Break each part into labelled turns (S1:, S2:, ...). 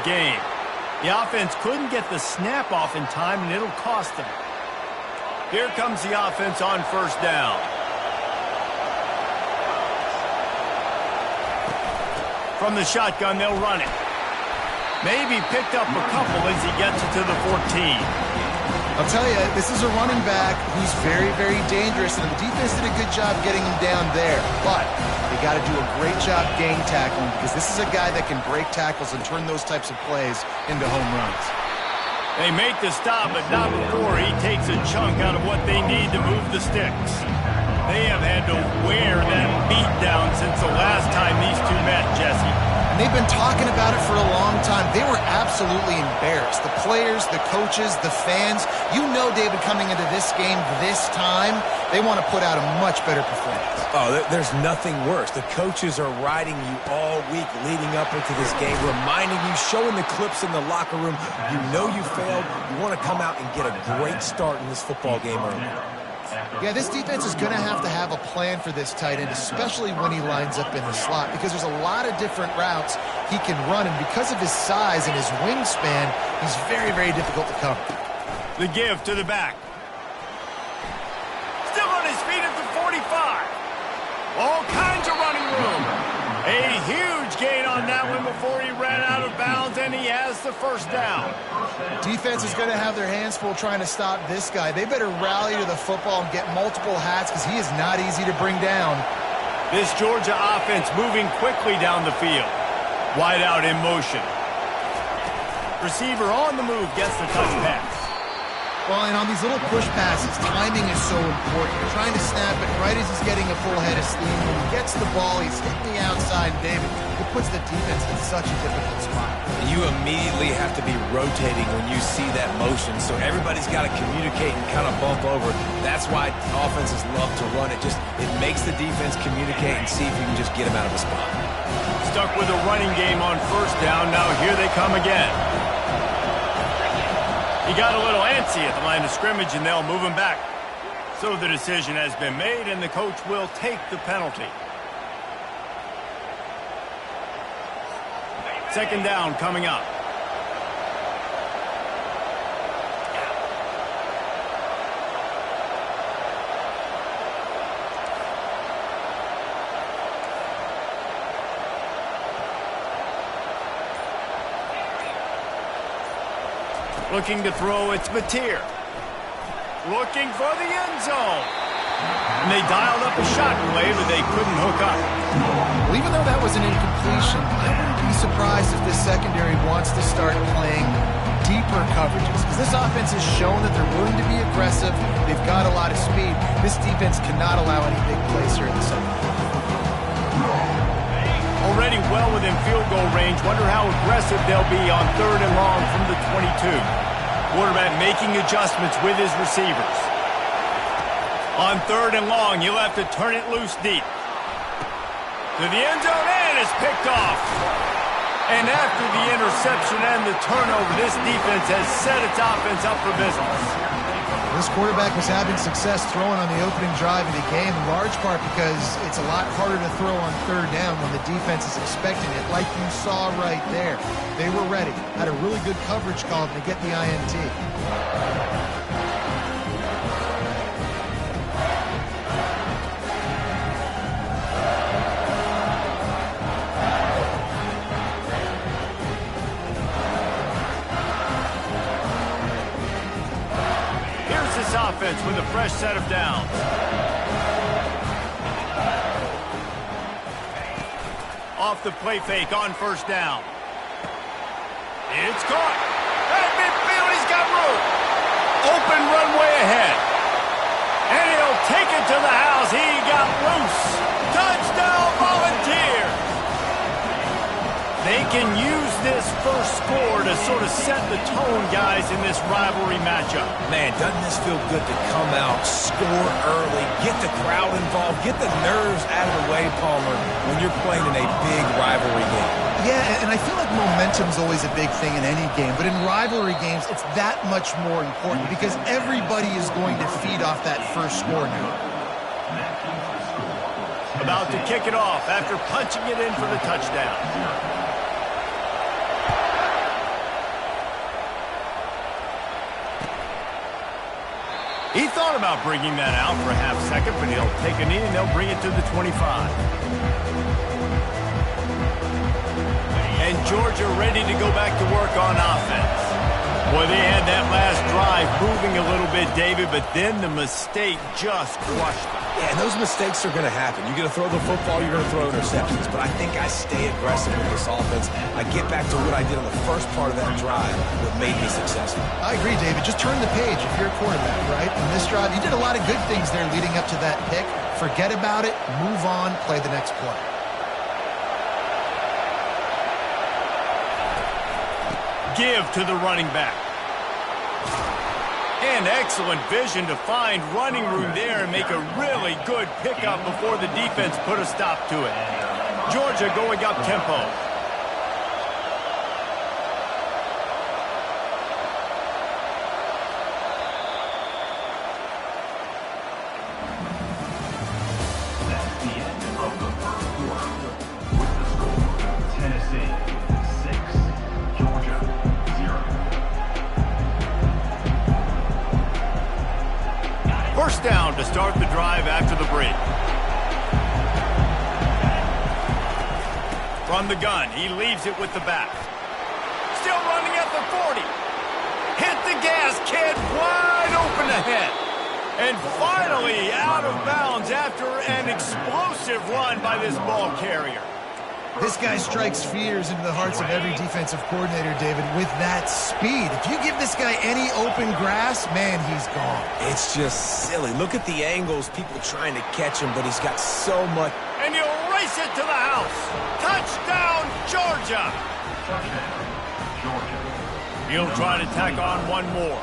S1: game. The offense couldn't get the snap off in time, and it'll cost them. Here comes the offense on first down. From the shotgun, they'll run it. Maybe picked up a couple as he gets it to the 14.
S2: I'll tell you, this is a running back who's very, very dangerous, and the defense did a good job getting him down there. But they got to do a great job gang tackling because this is a guy that can break tackles and turn those types of plays into home runs.
S1: They make the stop, but not before he takes a chunk out of what they need to move the sticks. They have had to wear that beat down since the last time these two met, Jesse.
S2: And they've been talking about it for a long time. They were absolutely embarrassed. The players, the coaches, the fans. You know, David, coming into this game this time, they want to put out a much better performance.
S3: Oh, there's nothing worse. The coaches are riding you all week leading up into this game, reminding you, showing the clips in the locker room. You know you failed. You want to come out and get a great start in this football game early.
S2: Yeah, this defense is going to have a plan for this tight end, especially when he lines up in the slot, because there's a lot of different routes he can run, and because of his size and his wingspan, he's very, very difficult to cover.
S1: The give to the back. Still on his feet at the 45. All kinds of running room. A huge gain on that one before he ran out of bounds, and he has the first down.
S2: Defense is going to have their hands full trying to stop this guy. They better rally to the football and get multiple hats because he is not easy to bring down.
S1: This Georgia offense moving quickly down the field. Wide out in motion. Receiver on the move gets the touch pass.
S2: Well, and on these little push passes, timing is so important. You're trying to snap it right as he's getting a full head of steam. When he gets the ball, he's hitting the outside, David. It puts the defense in such a difficult spot.
S3: You immediately have to be rotating when you see that motion, so everybody's got to communicate and kind of bump over. That's why offenses love to run it. It makes the defense communicate and see if you can just get him out of the spot.
S1: Stuck with a running game on first down. Now here they come again. He got a little antsy at the line of scrimmage, and they'll move him back. So the decision has been made, and the coach will take the penalty. Second down coming up. Looking to throw, it's Mateer. Looking for the end zone. And they dialed up a shot play, but they couldn't hook up.
S2: Well, even though that was an incompletion, I wouldn't be surprised if this secondary wants to start playing deeper coverages, because this offense has shown that they're willing to be aggressive. They've got a lot of speed. This defense cannot allow any big plays here in the second.
S1: Already well within field goal range. Wonder how aggressive they'll be on third and long from the 22. Quarterback making adjustments with his receivers. On third and long, you'll have to turn it loose deep. To the end zone, and it's picked off. And after the interception and the turnover, this defense has set its offense up for business.
S2: This quarterback was having success throwing on the opening drive of the game, in large part because it's a lot harder to throw on third down when the defense is expecting it, like you saw right there. They were ready, had a really good coverage call to get the INT.
S1: Offense with a fresh set of downs. Off the play fake on first down. It's caught. At midfield, he's got room. Open runway ahead. And he'll take it to the house. He got loose. Touchdown, Volunteer. They can use this first score to sort of set the tone, guys, in this rivalry matchup.
S3: Man, doesn't this feel good to come out, score early, get the crowd involved, get the nerves out of the way, Palmer, when you're playing in a big rivalry game.
S2: Yeah, and I feel like momentum's always a big thing in any game, but in rivalry games, it's that much more important because everybody is going to feed off that first score now.
S1: About to kick it off after punching it in for the touchdown. He thought about bringing that out for a half second, but he'll take a knee and they'll bring it to the 25. And Georgia ready to go back to work on offense. Boy, they had that last drive moving a little bit, David, but then the mistake just crushed them.
S3: Yeah, and those mistakes are going to happen. You're going to throw the football, you're going to throw interceptions, but I think I stay aggressive with this offense. I get back to what I did on the first part of that drive that made me successful.
S2: I agree, David. Just turn the page if you're a quarterback, right? On this drive, you did a lot of good things there leading up to that pick. Forget about it, move on, play the next play.
S1: Give to the running back. And excellent vision to find running room there and make a really good pickup before the defense put a stop to it. Georgia going up tempo.
S4: That's the end of the first quarter. With the score, Tennessee 6, Georgia 0.
S1: First down to start the drive after the break. From the gun, he leaves it with the back. Still running at the 40. Hit the gas, kid, wide open ahead. And finally out of bounds after an explosive run by this ball carrier.
S2: This guy strikes fears into the hearts of every defensive coordinator, David, with that speed. If you give this guy any open grass, man, he's gone.
S3: It's just silly. Look at the angles, people trying to catch him, but he's got so much.
S1: And he'll race it to the house. Touchdown, Georgia.
S4: Georgia.
S1: He'll try to tack on one more.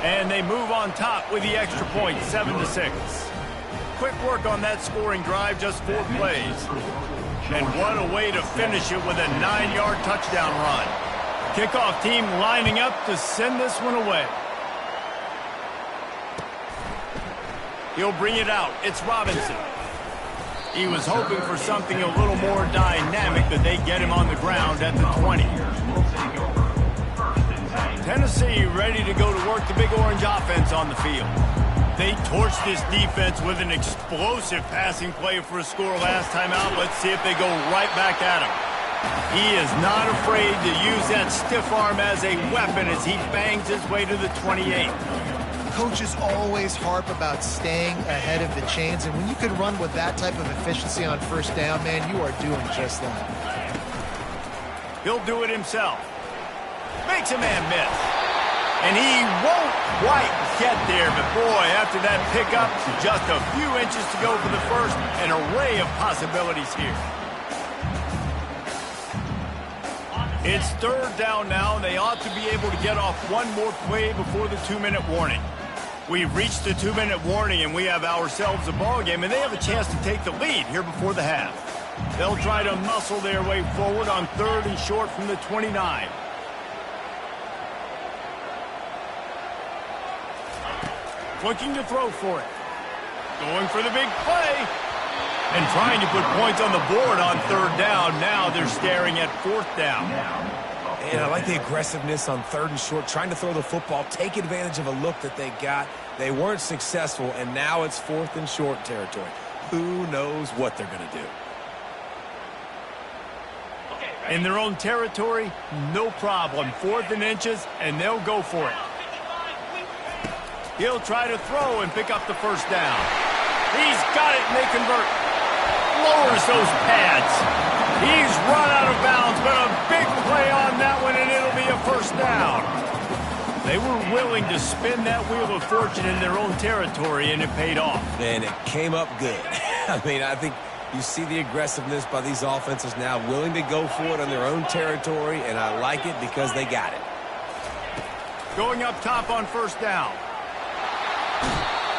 S1: And they move on top with the extra point, 7-6. Quick work on that scoring drive, just 4 plays. And what a way to finish it with a 9-yard touchdown run. Kickoff team lining up to send this one away. He'll bring it out. It's Robinson. He was hoping for something a little more dynamic, but they get him on the ground at the 20. Tennessee ready to go to work the Big Orange offense on the field. They torched this defense with an explosive passing play for a score last time out. Let's see if they go right back at him. He is not afraid to use that stiff arm as a weapon as he bangs his way to the 28.
S2: Coaches always harp about staying ahead of the chains, and when you can run with that type of efficiency on first down, man, you are doing just that.
S1: He'll do it himself. Makes a man miss. And he won't quite get there, but boy, after that pickup, just a few inches to go for the first, an array of possibilities here. It's third down now, and they ought to be able to get off one more play before the 2-minute warning. We've reached the 2-minute warning, and we have ourselves a ball game, and they have a chance to take the lead here before the half. They'll try to muscle their way forward on 3rd and short from the 29. Looking to throw for it. Going for the big play. And trying to put points on the board on 3rd down. Now they're staring at 4th down.
S3: And I like the aggressiveness on 3rd and short, trying to throw the football, take advantage of a look that they got. They weren't successful, and now it's 4th and short territory. Who knows what they're going to do?
S1: In their own territory, no problem. 4th and inches, and they'll go for it. He'll try to throw and pick up the first down. He's got it, and they convert. Lowers those pads. He's run out of bounds, but a big play on that one, and it'll be a first down. They were willing to spin that wheel of fortune in their own territory, and it paid off.
S3: And it came up good. I mean, I think you see the aggressiveness by these offenses now, willing to go for it on their own territory, and I like it because they got it.
S1: Going up top on first down.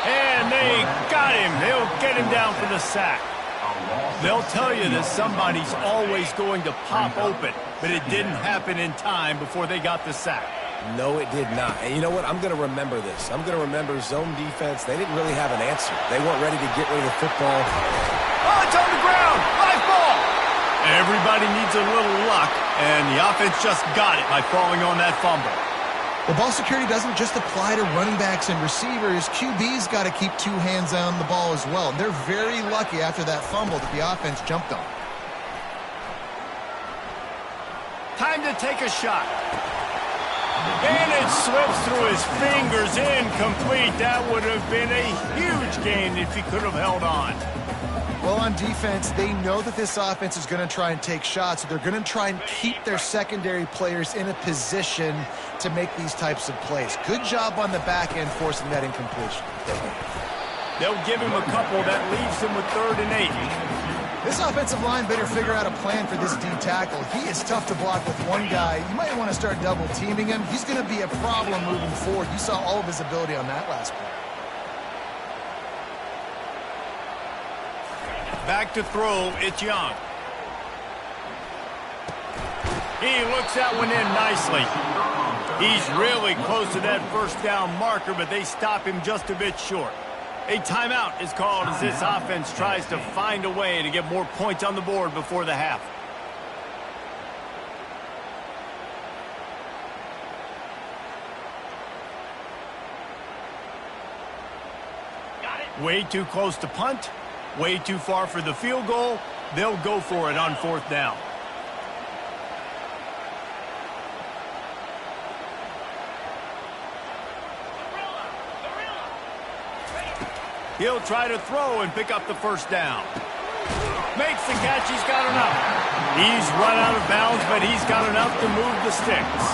S1: And they got him. They'll get him down for the sack. They'll tell you that somebody's always going to pop open, but it didn't happen in time before they got the sack.
S3: No, it did not. And you know what? I'm going to remember this. I'm going to remember zone defense. They didn't really have an answer. They weren't ready to get rid of the football.
S1: Oh, it's on the ground. Live ball. Everybody needs a little luck, and the offense just got it by falling on that fumble.
S2: Well, ball security doesn't just apply to running backs and receivers. QB's got to keep two hands on the ball as well. And they're very lucky after that fumble that the offense jumped on.
S1: Time to take a shot. And it slips through his fingers, incomplete. That would have been a huge gain if he could have held on.
S2: Well, on defense, they know that this offense is going to try and take shots, so they're going to try and keep their secondary players in a position to make these types of plays. Good job on the back end forcing that incompletion.
S1: They'll give him a couple that leaves him with 3rd and 8.
S2: This offensive line better figure out a plan for this D tackle. He is tough to block with one guy. You might want to start double teaming him. He's going to be a problem moving forward. You saw all of his ability on that last play.
S1: Back to throw, it's Young. He looks that one in nicely. He's really close to that first down marker, but they stop him just a bit short. A timeout is called as this offense tries to find a way to get more points on the board before the half. Way too close to punt. Way too far for the field goal. They'll go for it on 4th down. He'll try to throw and pick up the first down. Makes the catch. He's got enough. He's run out of bounds, but he's got enough to move the sticks.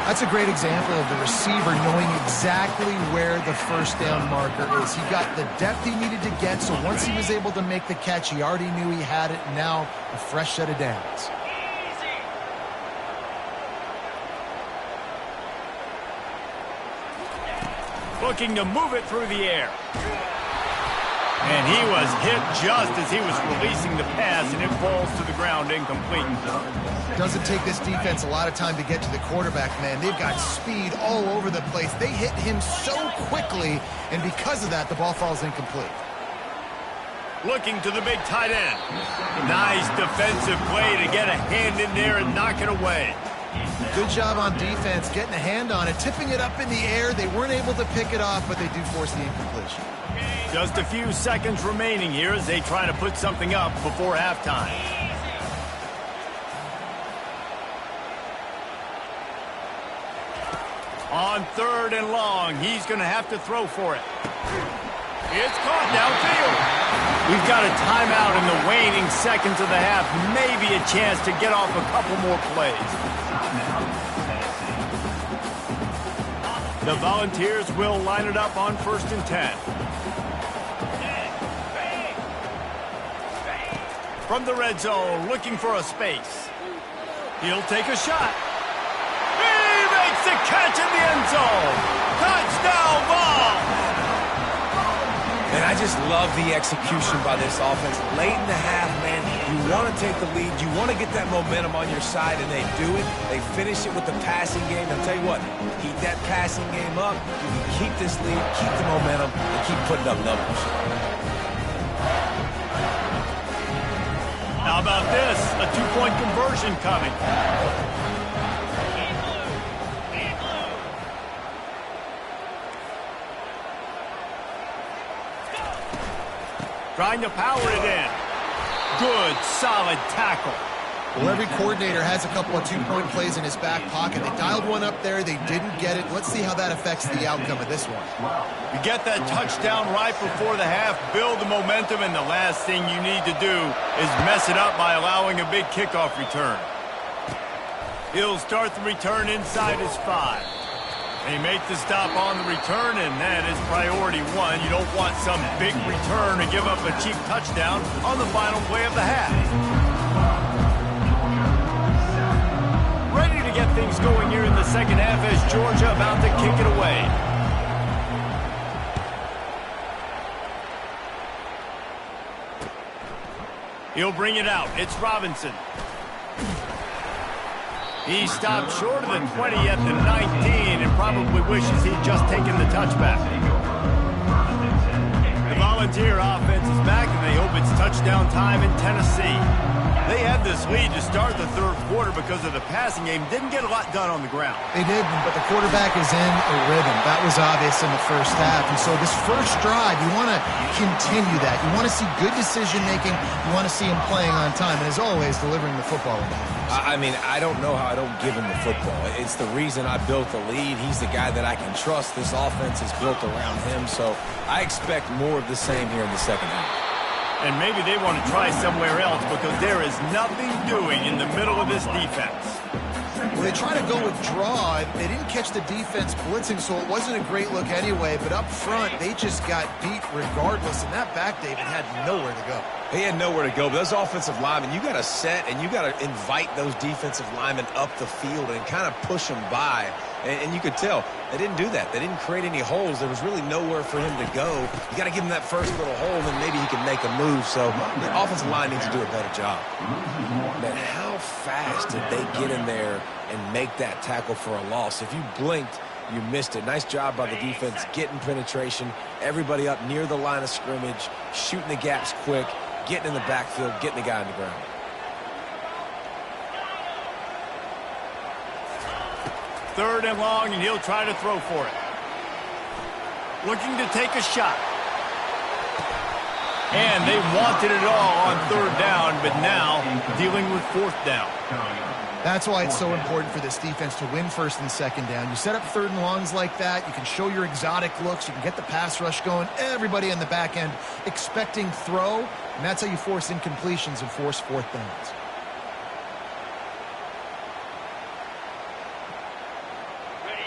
S2: That's a great example of the receiver knowing exactly where the first down marker is. He got the depth he needed to get, so once he was able to make the catch, he already knew he had it. Now, a fresh set of downs.
S1: Looking to move it through the air. And he was hit just as he was releasing the pass, and it falls to the ground incomplete.
S2: Doesn't take this defense a lot of time to get to the quarterback, man. They've got speed all over the place. They hit him so quickly, and because of that, the ball falls incomplete.
S1: Looking to the big tight end. Nice defensive play to get a hand in there and knock it away.
S2: Good job on defense, getting a hand on it, tipping it up in the air. They weren't able to pick it off, but they do force the incompletion.
S1: Just a few seconds remaining here as they try to put something up before halftime. On 3rd and long, he's going to have to throw for it. It's caught downfield. We've got a timeout in the waning seconds of the half. Maybe a chance to get off a couple more plays. The Volunteers will line it up on 1st and 10. From the red zone, looking for a space. He'll take a shot. He makes the catch in the end zone. Touchdown ball.
S3: And I just love the execution by this offense. Late in the half, man, you want to take the lead. You want to get that momentum on your side, and they do it. They finish it with the passing game. I'll tell you what, keep that passing game up. You can keep this lead, keep the momentum, and keep putting up numbers.
S1: How about this? A 2-point conversion coming. Trying to power it in. Good, solid tackle.
S2: Well, every coordinator has a couple of 2-point plays in his back pocket. They dialed one up there. They didn't get it. Let's see how that affects the outcome of this one.
S1: You get that touchdown right before the half, build the momentum, and the last thing you need to do is mess it up by allowing a big kickoff return. He'll start the return inside his 5. They make the stop on the return, and that is priority 1. You don't want some big return to give up a cheap touchdown on the final play of the half. Ready to get things going here in the second half as Georgia about to kick it away. He'll bring it out. It's Robinson. He stopped short of the 20 at the 19 and probably wishes he'd just taken the touchback. The Volunteer offense is back, and they hope it's touchdown time in Tennessee. They had this lead to start the third quarter because of the passing game. Didn't get a lot done on the ground.
S2: They did, but the quarterback is in a rhythm. That was obvious in the first half. And so this first drive, you want to continue that. You want to see good decision-making. You want to see him playing on time. And as always, delivering the football.
S3: I mean, I don't know how I don't give him the football. It's the reason I built the lead. He's the guy that I can trust. This offense is built around him. So I expect more of the same here in the second half.
S1: And maybe they want to try somewhere else because there is nothing doing in the middle of this defense.
S2: Well, they try to go with draw. They didn't catch the defense blitzing, so it wasn't a great look anyway. But up front, they just got beat regardless. And that back, David, had nowhere to go.
S3: He had nowhere to go, but those offensive linemen, you got to set and you got to invite those defensive linemen up the field and kind of push them by. And you could tell they didn't do that. They didn't create any holes. There was really nowhere for him to go. You got to give him that first little hole, and then maybe he can make a move. So the offensive line needs to do a better job. Man, how fast did they get in there and make that tackle for a loss? If you blinked, you missed it. Nice job by the defense getting penetration. Everybody up near the line of scrimmage, shooting the gaps quick, getting in the backfield, getting the guy on the ground.
S1: Third and long, and he'll try to throw for it. Looking to take a shot. And they wanted it all on third down, but now dealing with fourth down.
S2: That's why it's so important for this defense to win first and second down. You set up third and longs like that. You can show your exotic looks. You can get the pass rush going. Everybody on the back end expecting throw, and that's how you force incompletions and force fourth downs.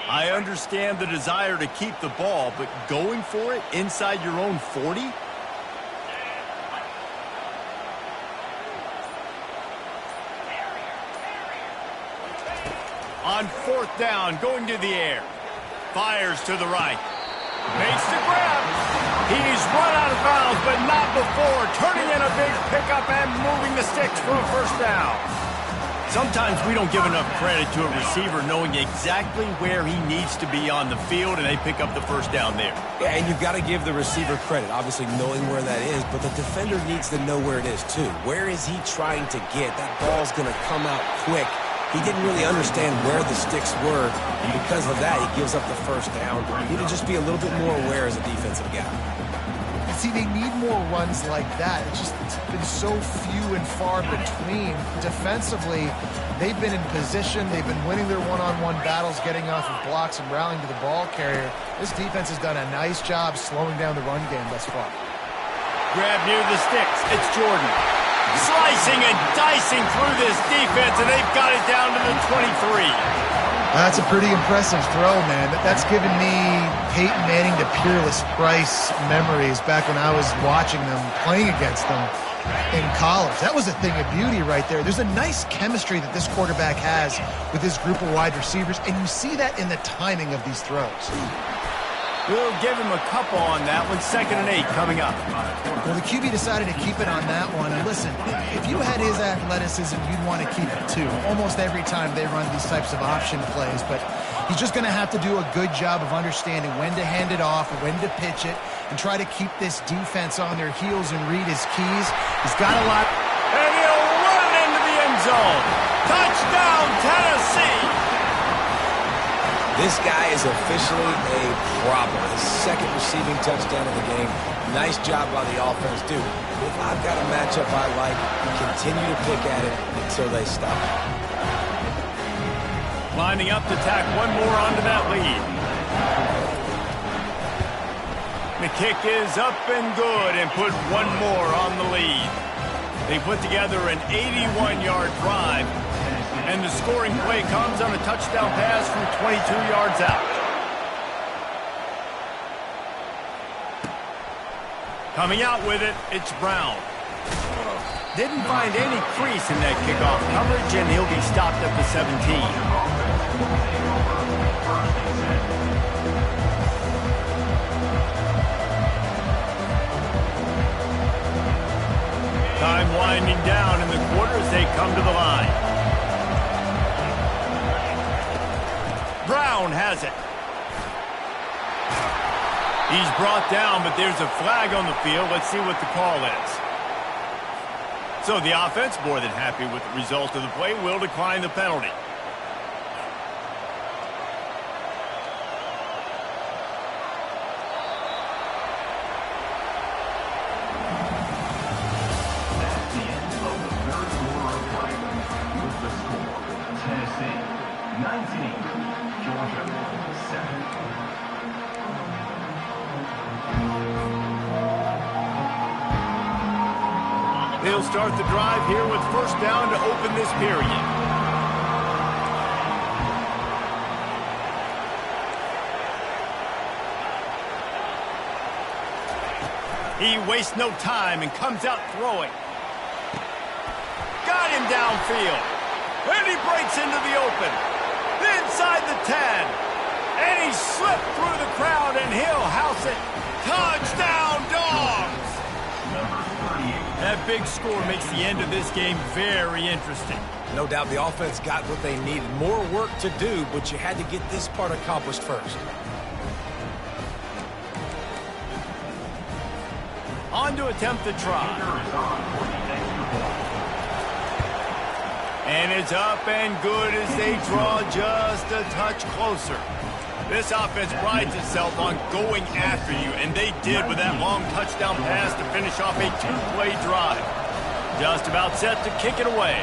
S1: I understand the desire to keep the ball, but going for it inside your own 40? On fourth down, going to the air. Fires to the right. Makes the grab. He's run out of bounds, but not before. Turning in a big pickup and moving the sticks for a first down. Sometimes we don't give enough credit to a receiver knowing exactly where he needs to be on the field, and they pick up the first down there.
S3: Yeah, and you've got to give the receiver credit, obviously knowing where that is, but the defender needs to know where it is too. Where is he trying to get? That ball's going to come out quick. He didn't really understand where the sticks were, and because of that, he gives up the first down. You need to just be a little bit more aware as a defensive guy.
S2: See, they need more runs like that. It's been so few and far between. Defensively, they've been in position. They've been winning their one-on-one battles, getting off of blocks and rallying to the ball carrier. This defense has done a nice job slowing down the run game thus far.
S1: Grab near the sticks. It's Jordan. Slicing and dicing through this defense, and they've got it down to the 23.
S2: That's a pretty impressive throw, man. That's given me Peyton Manning to Peerless Price memories back when I was watching them, playing against them in college. That was a thing of beauty right there. There's a nice chemistry that this quarterback has with his group of wide receivers, and you see that in the timing of these throws.
S1: We'll give him a couple on that one. 2nd and 8 coming up.
S2: Well, the QB decided to keep it on that one. And listen, if you had his athleticism, you'd want to keep it too. Almost every time they run these types of option plays. But he's just going to have to do a good job of understanding when to hand it off, when to pitch it, and try to keep this defense on their heels and read his keys. He's got a lot.
S1: And he'll run into the end zone. Touchdown, Tennessee.
S3: This guy is officially a problem. His second receiving touchdown of the game. Nice job by the offense. Dude, if I've got a matchup I like, continue to pick at it until they stop.
S1: Lining up to tack one more onto that lead. The kick is up and good and put one more on the lead. They put together an 81-yard drive. And the scoring play comes on a touchdown pass from 22 yards out. Coming out with it, it's Brown. Didn't find any crease in that kickoff coverage, and he'll be stopped at the 17. Time winding down in the quarter as they come to the line. Brown has it. He's brought down, but there's a flag on the field. Let's see what the call is. So the offense, more than happy with the result of the play, will decline the penalty.
S4: That's the end of the third quarter of play. With the score, Tennessee 19, Georgia 7.
S1: They'll start the drive here with first down to open this period. He wastes no time and comes out throwing. Got him downfield. And he breaks into the open. Inside the 10. And he slipped through the crowd and he'll house it. Touchdown, Dogs! That big score makes the end of this game very interesting.
S3: No doubt the offense got what they needed. More work to do, but you had to get this part accomplished first.
S1: On to attempt the try. And it's up and good as they draw just a touch closer. This offense prides itself on going after you, and they did with that long touchdown pass to finish off a two-play drive. Just about set to kick it away.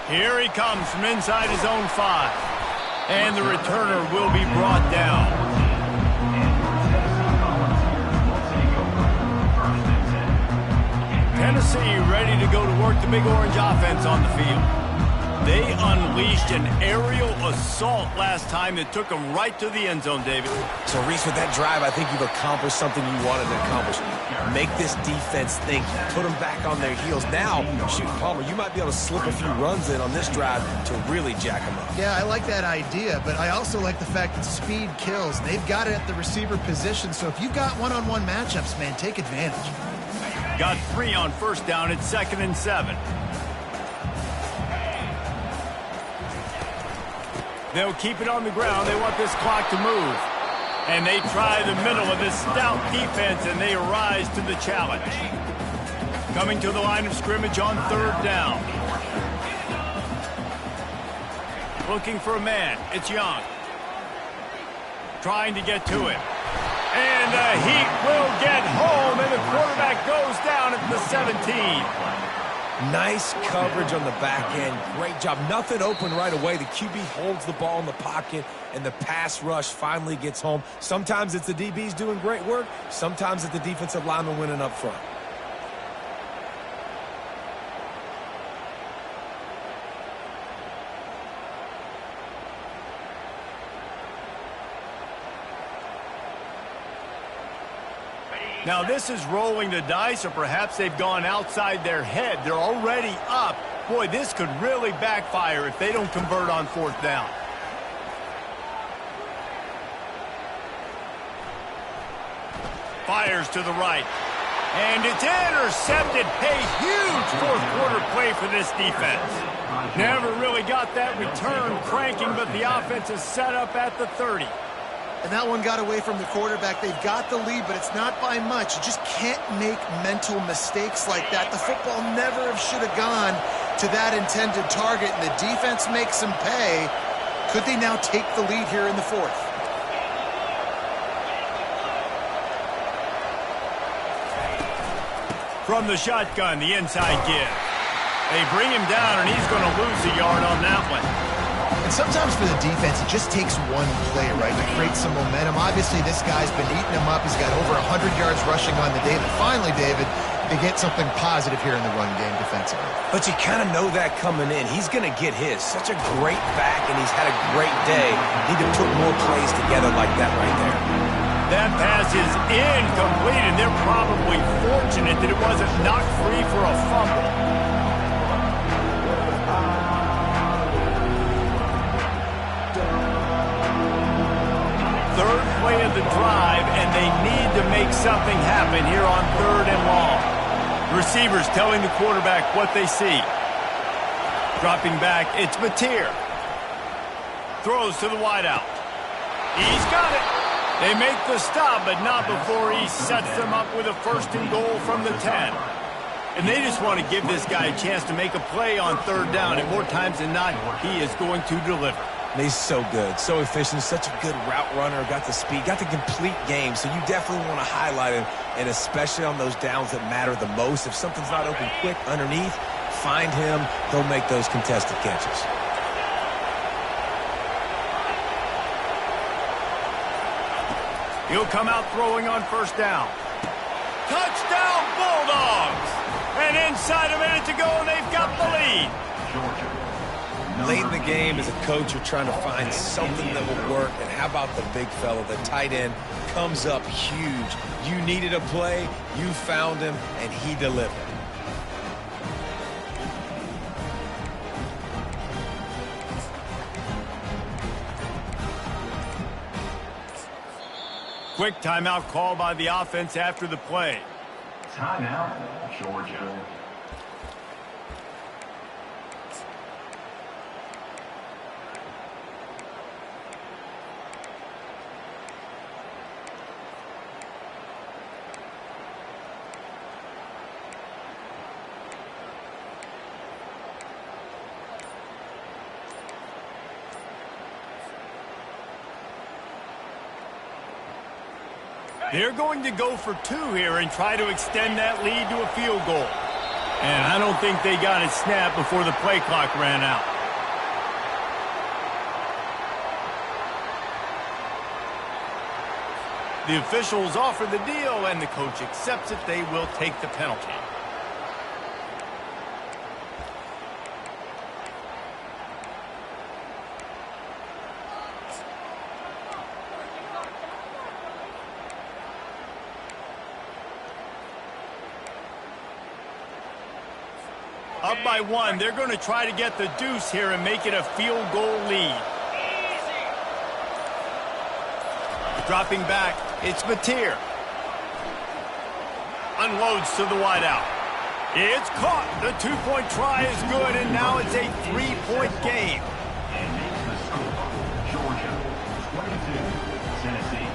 S1: Here he comes from inside his own 5. And the returner will be brought down. Tennessee ready to go to work the Big Orange offense on the field. They unleashed an aerial assault last time that took them right to the end zone, David.
S3: So, Reese, with that drive, I think you've accomplished something you wanted to accomplish. Make this defense think. Put them back on their heels. Now, shoot, Palmer, you might be able to slip a few runs in on this drive to really jack them up.
S2: Yeah, I like that idea, but I also like the fact that speed kills. They've got it at the receiver position, so if you've got one-on-one matchups, man, take advantage.
S1: Got 3 on first down at 2nd and 7. They'll keep it on the ground. They want this clock to move. And they try the middle of this stout defense, and they rise to the challenge. Coming to the line of scrimmage on 3rd down. Looking for a man. It's Young. Trying to get to it. And the Heat will get home, and the quarterback goes down at the 17.
S3: Nice coverage on the back end. Great job. Nothing open right away. The QB holds the ball in the pocket, and the pass rush finally gets home. Sometimes it's the DBs doing great work. Sometimes it's the defensive lineman winning up front.
S1: Now this is rolling the dice, or perhaps they've gone outside their head. They're already up. Boy, this could really backfire if they don't convert on 4th down. Fires to the right. And it's intercepted. A huge 4th quarter play for this defense. Never really got that return cranking, but the offense is set up at the 30.
S2: And that one got away from the quarterback. They've got the lead, but it's not by much. You just can't make mental mistakes like that. The football never should have gone to that intended target, and the defense makes them pay. Could they now take the lead here in the 4th?
S1: From the shotgun, the inside give. They bring him down, and he's going to lose a yard on that one.
S2: And sometimes for the defense, it just takes one play, right, to create some momentum. Obviously, this guy's been eating him up. He's got over 100 yards rushing on the day. But finally, David, they get something positive here in the run game defensively.
S3: But you kind of know that coming in. He's going to get his. Such a great back, and he's had a great day. Need to put more plays together like that right there.
S1: That pass is incomplete, and they're probably fortunate that it wasn't knocked free for a fumble. Third play of the drive, and they need to make something happen here on 3rd and long. Receivers telling the quarterback what they see. Dropping back, it's Mateer. Throws to the wideout. He's got it. They make the stop, but not before he sets them up with a 1st and goal from the 10. And they just want to give this guy a chance to make a play on 3rd down, and more times than not, he is going to deliver.
S3: He's so good, so efficient, such a good route runner, got the speed, got the complete game, so you definitely want to highlight him, and especially on those downs that matter the most. If something's not open quick underneath, find him, he'll make those contested catches.
S1: He'll come out throwing on 1st down. Touchdown, Bulldogs! And inside a minute to go, and they've got the lead.
S3: Late in the game, as a coach, you're trying to find something that will work. And how about the big fella, the tight end, comes up huge. You needed a play, you found him, and he delivered.
S1: Quick timeout call by the offense after the play.
S4: Timeout, Georgia.
S1: They're going to go for 2 here and try to extend that lead to a field goal. And I don't think they got it snapped before the play clock ran out. The officials offer the deal, and the coach accepts it. They will take the penalty. Up by 1, they're going to try to get the deuce here and make it a field goal lead. Dropping back, it's Mateer. Unloads to the wideout. It's caught. The 2-point try is good, and now it's a 3-point game.
S4: And makes the score. Georgia 22, Tennessee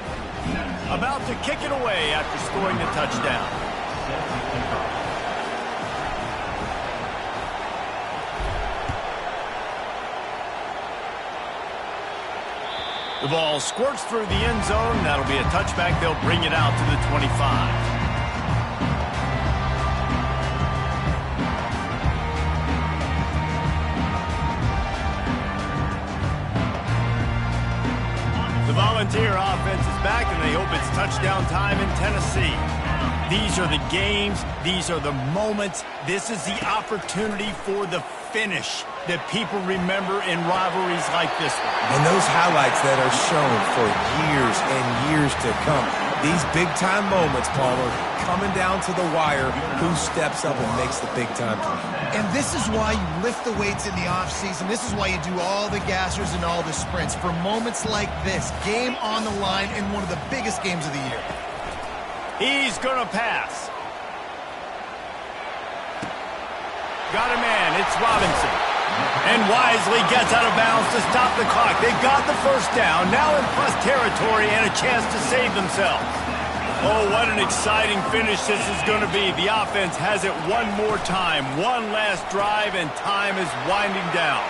S4: 19.
S1: About to kick it away after scoring the touchdown.
S4: Set to kick off.
S1: The ball squirts through the end zone. That'll be a touchback. They'll bring it out to the 25. The Volunteer offense is back, and they hope it's touchdown time in Tennessee. These are the games. These are the moments. This is the opportunity for the finish that people remember in rivalries like this one.
S3: And those highlights that are shown for years and years to come. These big-time moments, Palmer, coming down to the wire, who steps up and makes the big-time play.
S2: And this is why you lift the weights in the offseason. This is why you do all the gassers and all the sprints. For moments like this, game on the line in one of the biggest games of the year.
S1: He's going to pass. Got a man. It's Robinson. And wisely gets out of bounds to stop the clock. They've got the 1st down. Now in plus territory and a chance to save themselves. Oh, what an exciting finish this is going to be. The offense has it one more time. One last drive, and time is winding down.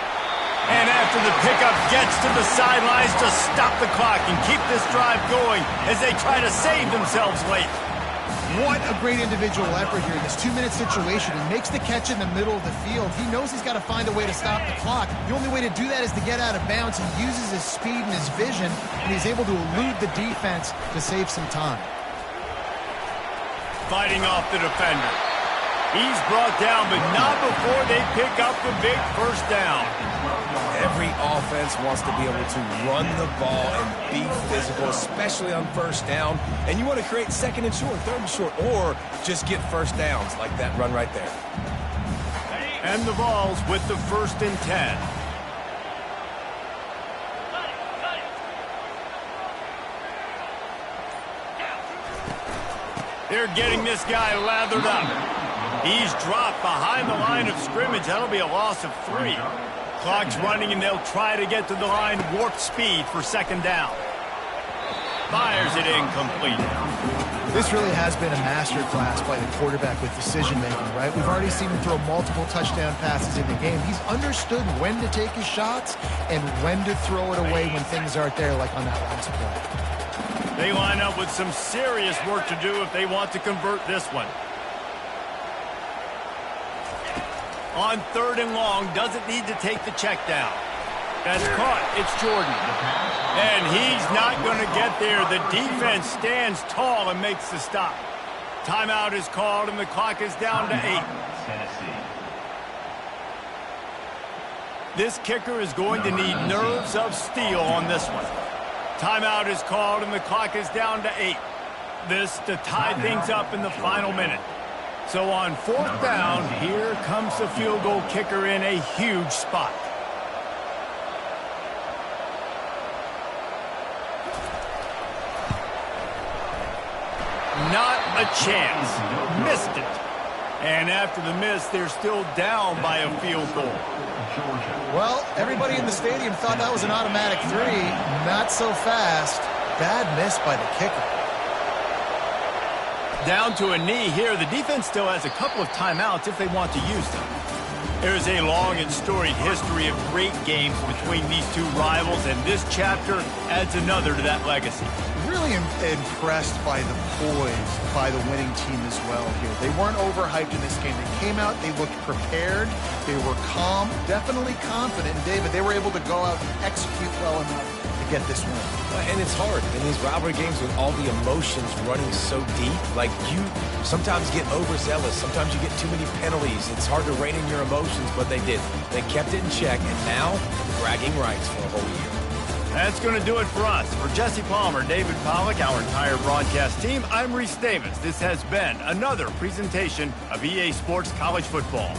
S1: And after the pickup gets to the sidelines to stop the clock and keep this drive going as they try to save themselves late.
S2: What a great individual effort here in this 2-minute situation. He makes the catch in the middle of the field. He knows he's got to find a way to stop the clock. The only way to do that is to get out of bounds. He uses his speed and his vision, and he's able to elude the defense to save some time.
S1: Fighting off the defender. He's brought down, but not before they pick up the big 1st down.
S3: Every offense wants to be able to run the ball and be physical, especially on 1st down. And you want to create 2nd and short, 3rd and short, or just get 1st downs like that run right there.
S1: And the Vols with the 1st and 10. They're getting this guy lathered up. He's dropped behind the line of scrimmage. That'll be a loss of 3. Clock's running, and they'll try to get to the line warp speed for 2nd down. Fires it incomplete.
S2: This really has been a masterclass by the quarterback with decision-making, right? We've already seen him throw multiple touchdown passes in the game. He's understood when to take his shots and when to throw it away when things aren't there, like on that last play.
S1: They line up with some serious work to do if they want to convert this one. On 3rd and long, doesn't need to take the check down. That's caught. It's Jordan. And he's not going to get there. The defense stands tall and makes the stop. Timeout is called, and the clock is down to 8. This kicker is going to need nerves of steel on this one. Timeout is called, and the clock is down to 8. This to tie things up in the final minute. So on 4th down, here comes the field goal kicker in a huge spot. Not a chance. Missed it. And after the miss, they're still down by a field goal.
S2: Well, everybody in the stadium thought that was an automatic 3. Not so fast. Bad miss by the kicker.
S1: Down to a knee here. The defense still has a couple of timeouts if they want to use them. There's a long and storied history of great games between these two rivals, and this chapter adds another to that legacy.
S2: Really impressed by the poise by the winning team as well here. They weren't overhyped in this game. They came out, they looked prepared, they were calm, definitely confident. And David, they were able to go out and execute well enough to get this win.
S3: And it's hard in these rivalry games with all the emotions running so deep. Like, you sometimes get overzealous. Sometimes you get too many penalties. It's hard to rein in your emotions, but they did. They kept it in check, and now bragging rights for a whole year.
S1: That's going to do it for us. For Jesse Palmer, David Pollack, our entire broadcast team, I'm Reese Davis. This has been another presentation of EA Sports College Football.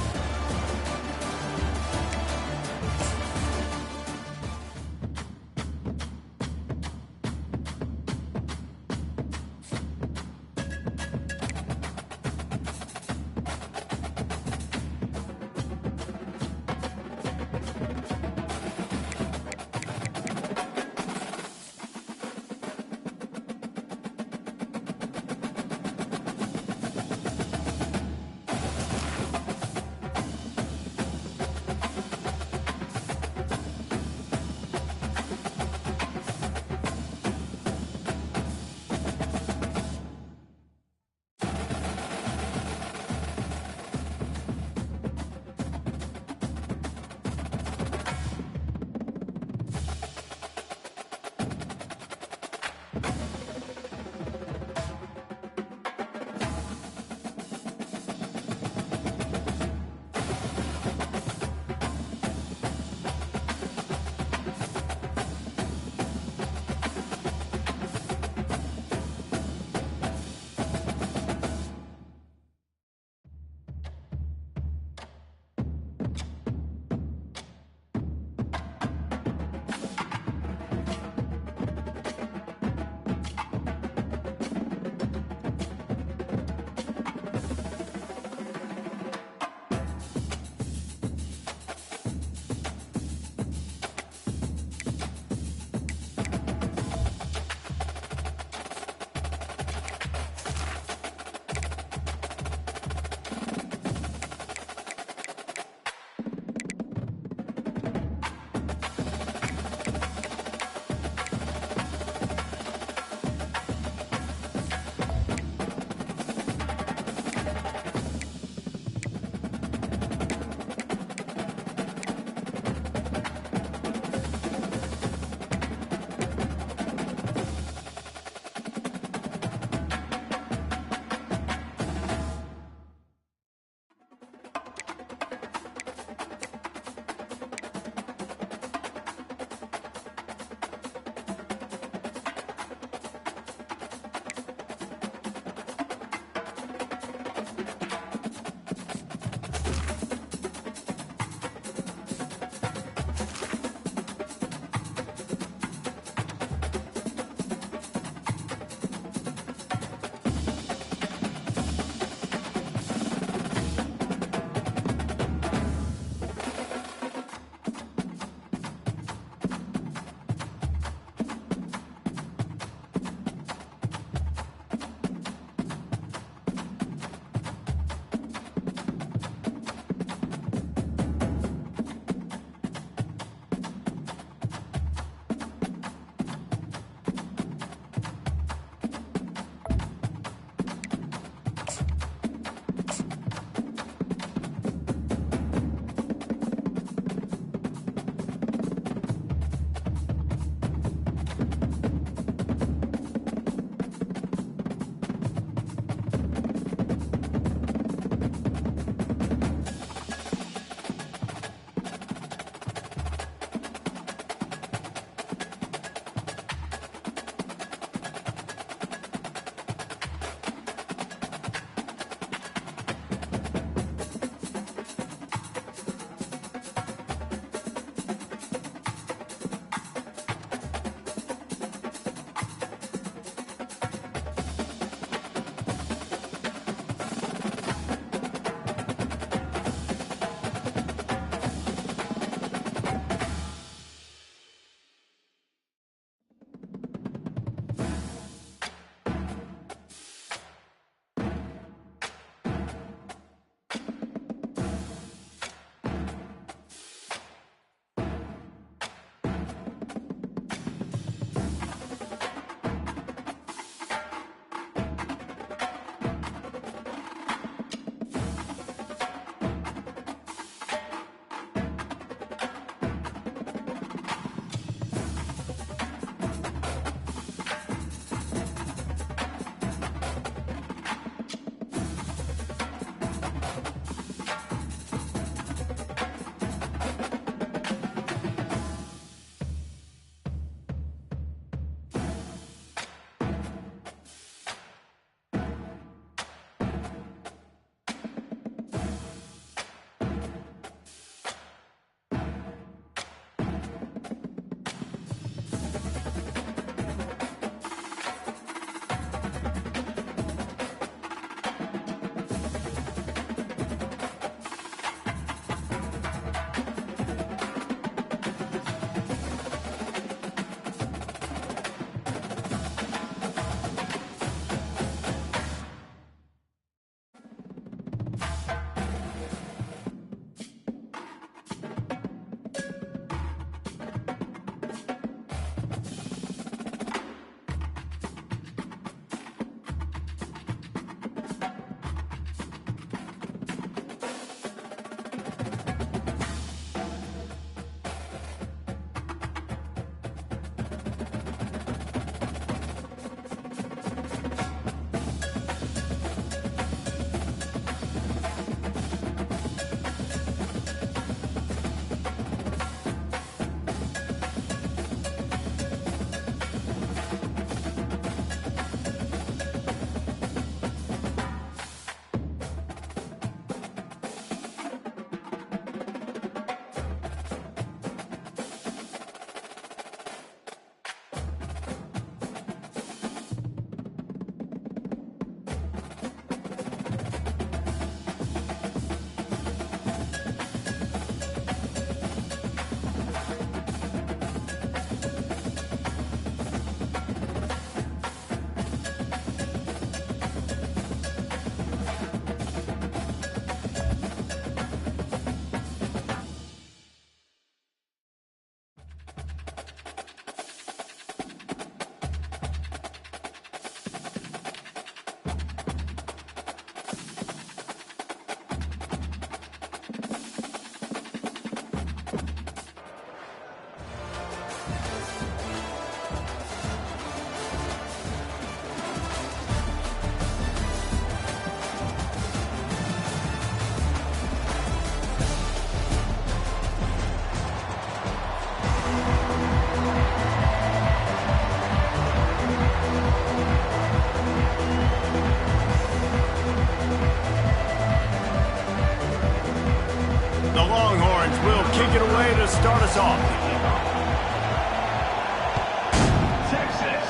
S1: start us off.
S4: Texas.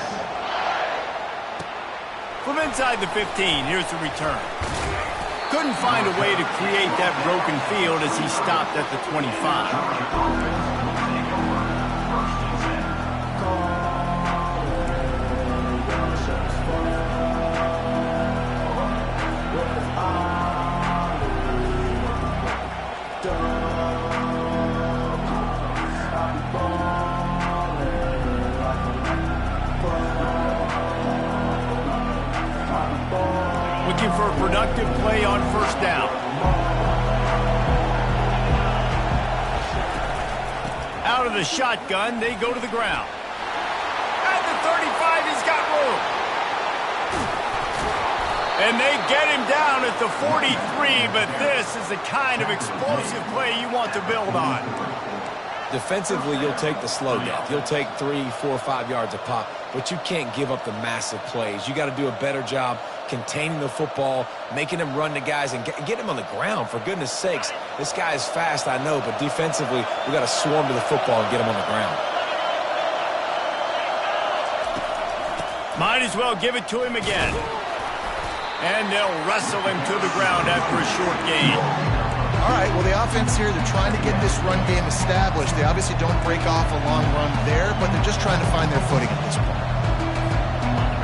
S1: From inside the 15, here's the return. Couldn't find a way to create that broken field as he stopped at the 25. Looking for a productive play on first down. Out of the shotgun, they go to the ground. At the 35, he's got room. And they get him down at the 43, but this is the kind of explosive play you want to build on.
S3: Defensively, you'll take the slow death. You'll take 3, 4, 5 yards a pop, but you can't give up the massive plays. You got to do a better job containing the football, making him run to guys, and get him on the ground, for goodness sakes. This guy is fast, I know, but defensively, we got to swarm to the football and get him on the ground.
S1: Might as well give it to him again. And they'll wrestle him to the ground after a short gain.
S2: All right, well, the offense here, they're trying to get this run game established. They obviously don't break off a long run there, but they're just trying to find their footing at this point.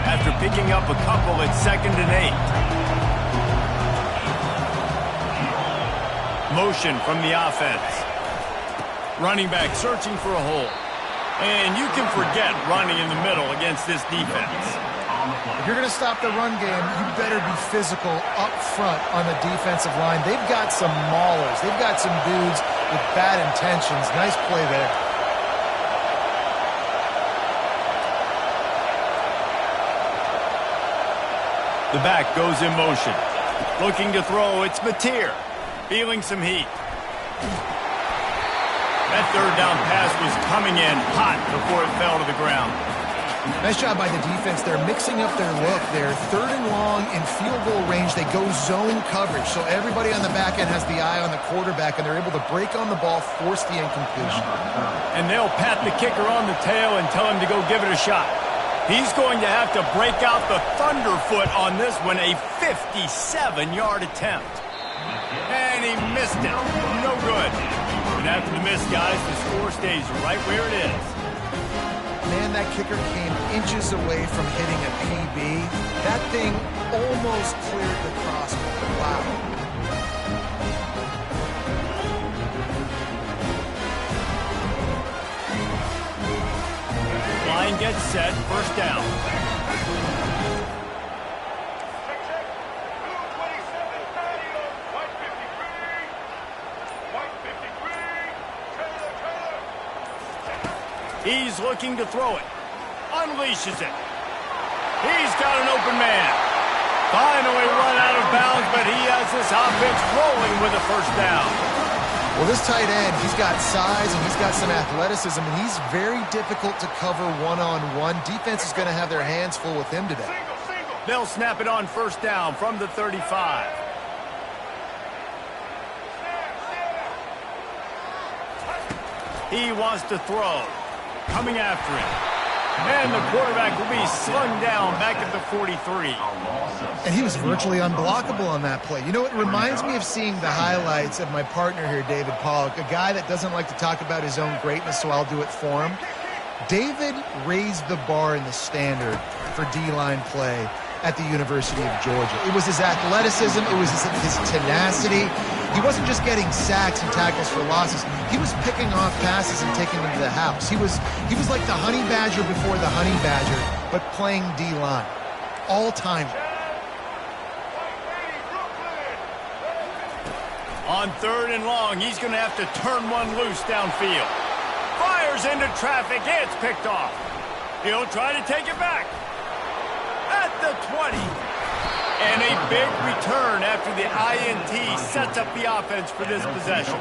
S1: After picking up a couple at 2nd and 8. Motion from the offense. Running back searching for a hole. And you can forget running in the middle against this defense.
S2: If you're going to stop the run game, you better be physical up front on the defensive line. They've got some maulers. They've got some dudes with bad intentions. Nice play there.
S1: The back goes in motion. Looking to throw, it's Mateer. Feeling some heat. That third down pass was coming in hot before it fell to the ground.
S2: Nice job by the defense. They're mixing up their look. They're 3rd and long in field goal range. They go zone coverage, so everybody on the back end has the eye on the quarterback, and they're able to break on the ball, force the incompletion.
S1: And they'll pat the kicker on the tail and tell him to go give it a shot. He's going to have to break out the thunderfoot on this one, a 57-yard attempt. And he missed it. No good. And after the miss, guys, the score stays right where it is.
S2: Man, that kicker came inches away from hitting a PB. That thing almost cleared the crossbar. Wow.
S1: Line gets set, first down. He's looking to throw it. Unleashes it. He's got an open man. Finally run out of bounds, but he has this offense rolling with a first down.
S2: Well, this tight end, he's got size and he's got some athleticism, and he's very difficult to cover one-on-one. Defense is going to have their hands full with him today.
S1: They'll snap it on first down from the 35. He wants to throw. Coming after him. And the quarterback will be slung down back at the 43.
S2: And he was virtually unblockable on that play. You know, it reminds me of seeing the highlights of my partner here, David Pollock, a guy that doesn't like to talk about his own greatness, so I'll do it for him. David raised the bar in the standard for D-line play at the University of Georgia. It was his athleticism. It was his tenacity. He wasn't just getting sacks and tackles for losses. He was picking off passes and taking them to the house. He was like the honey badger before the honey badger, but playing D-line. All-time.
S1: On 3rd and long, he's going to have to turn one loose downfield. Fires into traffic. It's picked off. He'll try to take it back. At the 20. And a big return after the INT sets up the offense for this possession.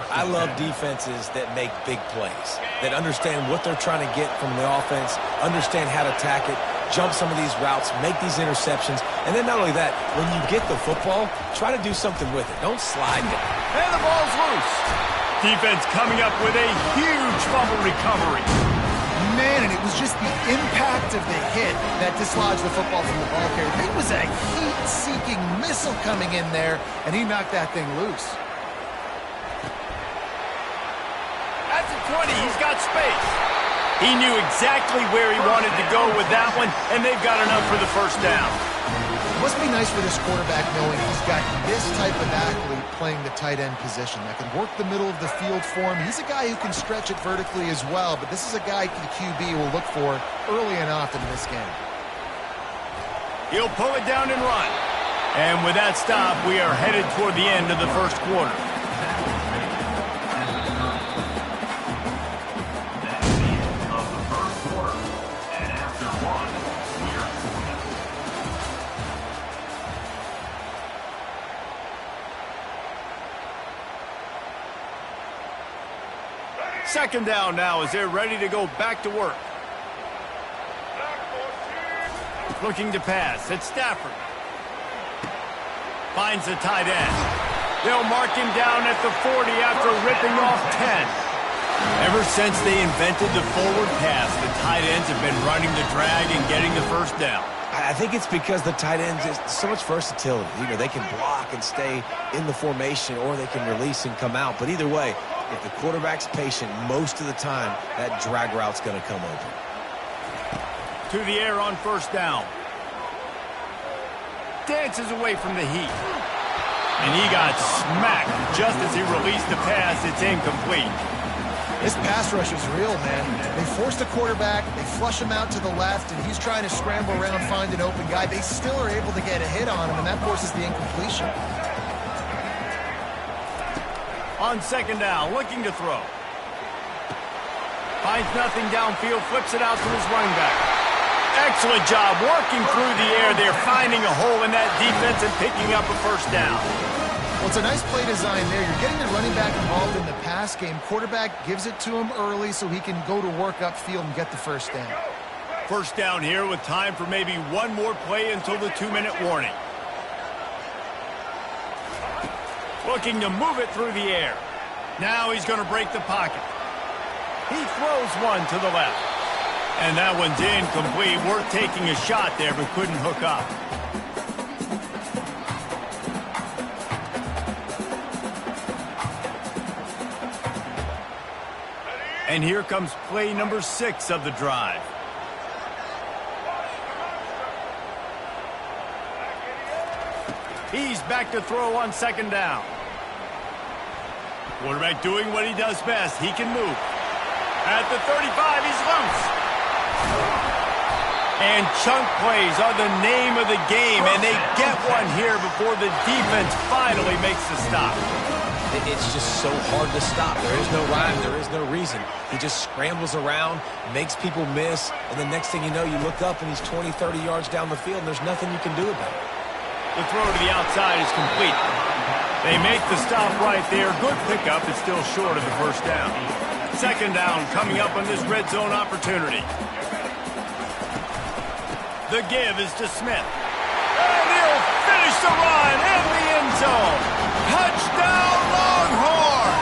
S3: I love defenses that make big plays, that understand what they're trying to get from the offense, understand how to attack it, jump some of these routes, make these interceptions, and then not only that, when you get the football, try to do something with it. Don't slide it.
S1: And the ball's loose. Defense coming up with a huge fumble recovery.
S2: Man, and it was just the impact of the hit that dislodged the football from the ball carrier. It was a heat-seeking missile coming in there, and he knocked that thing loose.
S1: At the 20, he's got space. He knew exactly where he wanted to go with that one, and they've got enough for the first down.
S2: It must be nice for this quarterback knowing he's got this type of athlete playing the tight end position that can work the middle of the field for him. He's a guy who can stretch it vertically as well, but this is a guy the QB will look for early and often in this game.
S1: He'll pull it down and run. And with that stop, we are headed toward the end of the first quarter. Second down now as they're ready to go back to work. Looking to pass. It's Stafford. Finds the tight end. They'll mark him down at the 40 after ripping off 10. Ever since they invented the forward pass, the tight ends have been running the drag and getting the first down.
S3: I think it's because the tight ends is so much versatility. You know, they can block and stay in the formation, or they can release and come out. But either way, if the quarterback's patient, most of the time, that drag route's going to come open.
S1: To the air on first down. Dances away from the heat. And he got smacked just as he released the pass. It's incomplete.
S2: This pass rush is real, man. They force the quarterback, they flush him out to the left, and he's trying to scramble around, find an open guy. They still are able to get a hit on him, and that forces the incompletion.
S1: On second down, looking to throw. Finds nothing downfield, flips it out to his running back. Excellent job working through the air. They're finding a hole in that defense and picking up a first down.
S2: Well, it's a nice play design there. You're getting the running back involved in the pass game. Quarterback gives it to him early so he can go to work upfield and get the first down.
S1: First down here with time for maybe one more play until the 2-minute warning. Looking to move it through the air. Now he's going to break the pocket. He throws one to the left. And that one's incomplete. Worth taking a shot there, but couldn't hook up. And here comes play number 6 of the drive. He's back to throw on second down. Quarterback doing what he does best. He can move. At the 35, he's loose. And chunk plays are the name of the game, and they get one here before the defense finally makes the stop.
S3: It's just so hard to stop. There is no rhyme. There is no reason. He just scrambles around, makes people miss, and the next thing you know, you look up and he's 20, 30 yards down the field, and there's nothing you can do about it.
S1: The throw to the outside is complete. They make the stop right there. Good pickup. It's still short of the first down. Second down coming up on this red zone opportunity. The give is to Smith. And he'll finish the run in the end zone. Touchdown, Longhorn!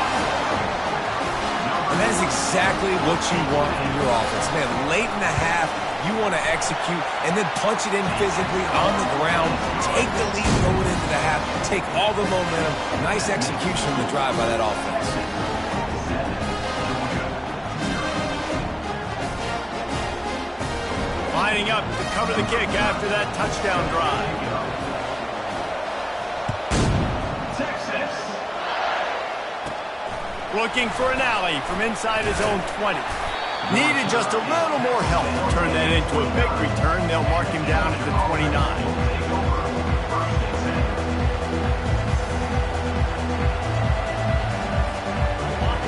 S3: And that is exactly what you want from your offense. Man, late in the half, you want to execute and then punch it in physically on the ground. Take the lead going into the half. Take all the momentum. Nice execution in the drive by that offense.
S1: Lining up to cover the kick after that touchdown drive.
S4: Texas.
S1: Looking for an alley from inside his own 20. Needed just a little more help to turn that into a big return. They'll mark him down at the 29.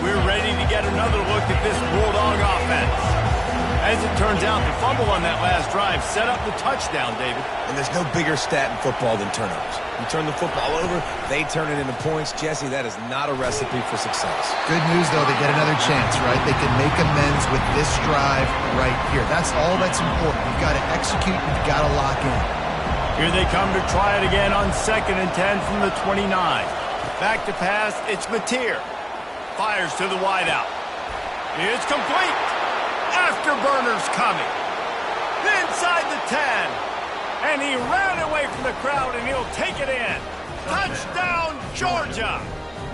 S1: We're ready to get another look at this Bulldog offense. As it turns out, the fumble on that last drive set up the touchdown, David.
S3: And there's no bigger stat in football than turnovers. You turn the football over, they turn it into points. Jesse, that is not a recipe for success.
S2: Good news, though, they get another chance, right? They can make amends with this drive right here. That's all that's important. You've got to execute. You've got to lock in.
S1: Here they come to try it again on 2nd and 10 from the 29. Back to pass, it's Mateer. fires to the wideout. It's complete. Afterburners coming. Inside the 10. And he ran away from the crowd, and he'll take it in. Touchdown, Georgia.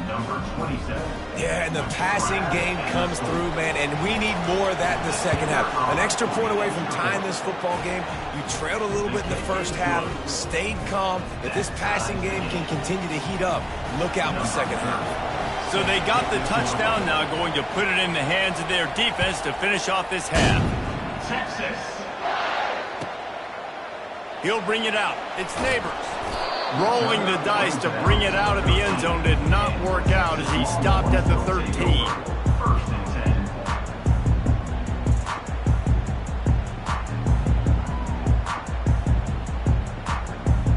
S4: Number 27.
S3: Yeah, and the passing game comes through, man, and we need more of that in the second half. An extra point away from tying this football game. You trailed a little bit in the first half, stayed calm. If this passing game can continue to heat up, look out in the second half.
S1: So they got the touchdown, now going to put it in the hands of their defense to finish off this half.
S4: Texas.
S1: He'll bring it out. It's Neighbors. Rolling the dice to bring it out of the end zone did not work out as he stopped at the 13.
S4: First and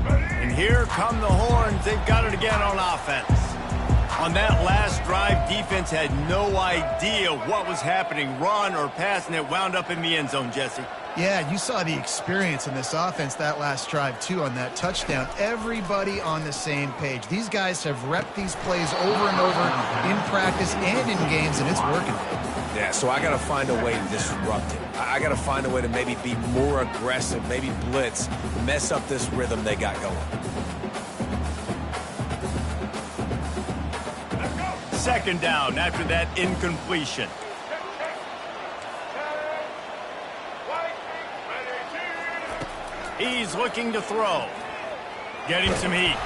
S4: 10.
S1: And here come the horns. They've got it again on offense. On that last drive, defense had no idea what was happening, run or pass, and it wound up in the end zone, Jesse.
S2: Yeah, you saw the experience in this offense that last drive, too, on that touchdown. Everybody on the same page. These guys have repped these plays over and over in practice and in games, and it's working.
S3: Yeah, so I got to find a way to disrupt it. I got to find a way to maybe be more aggressive, maybe blitz, mess up this rhythm they got going.
S1: Second down after that incompletion. He's looking to throw. Getting some heat.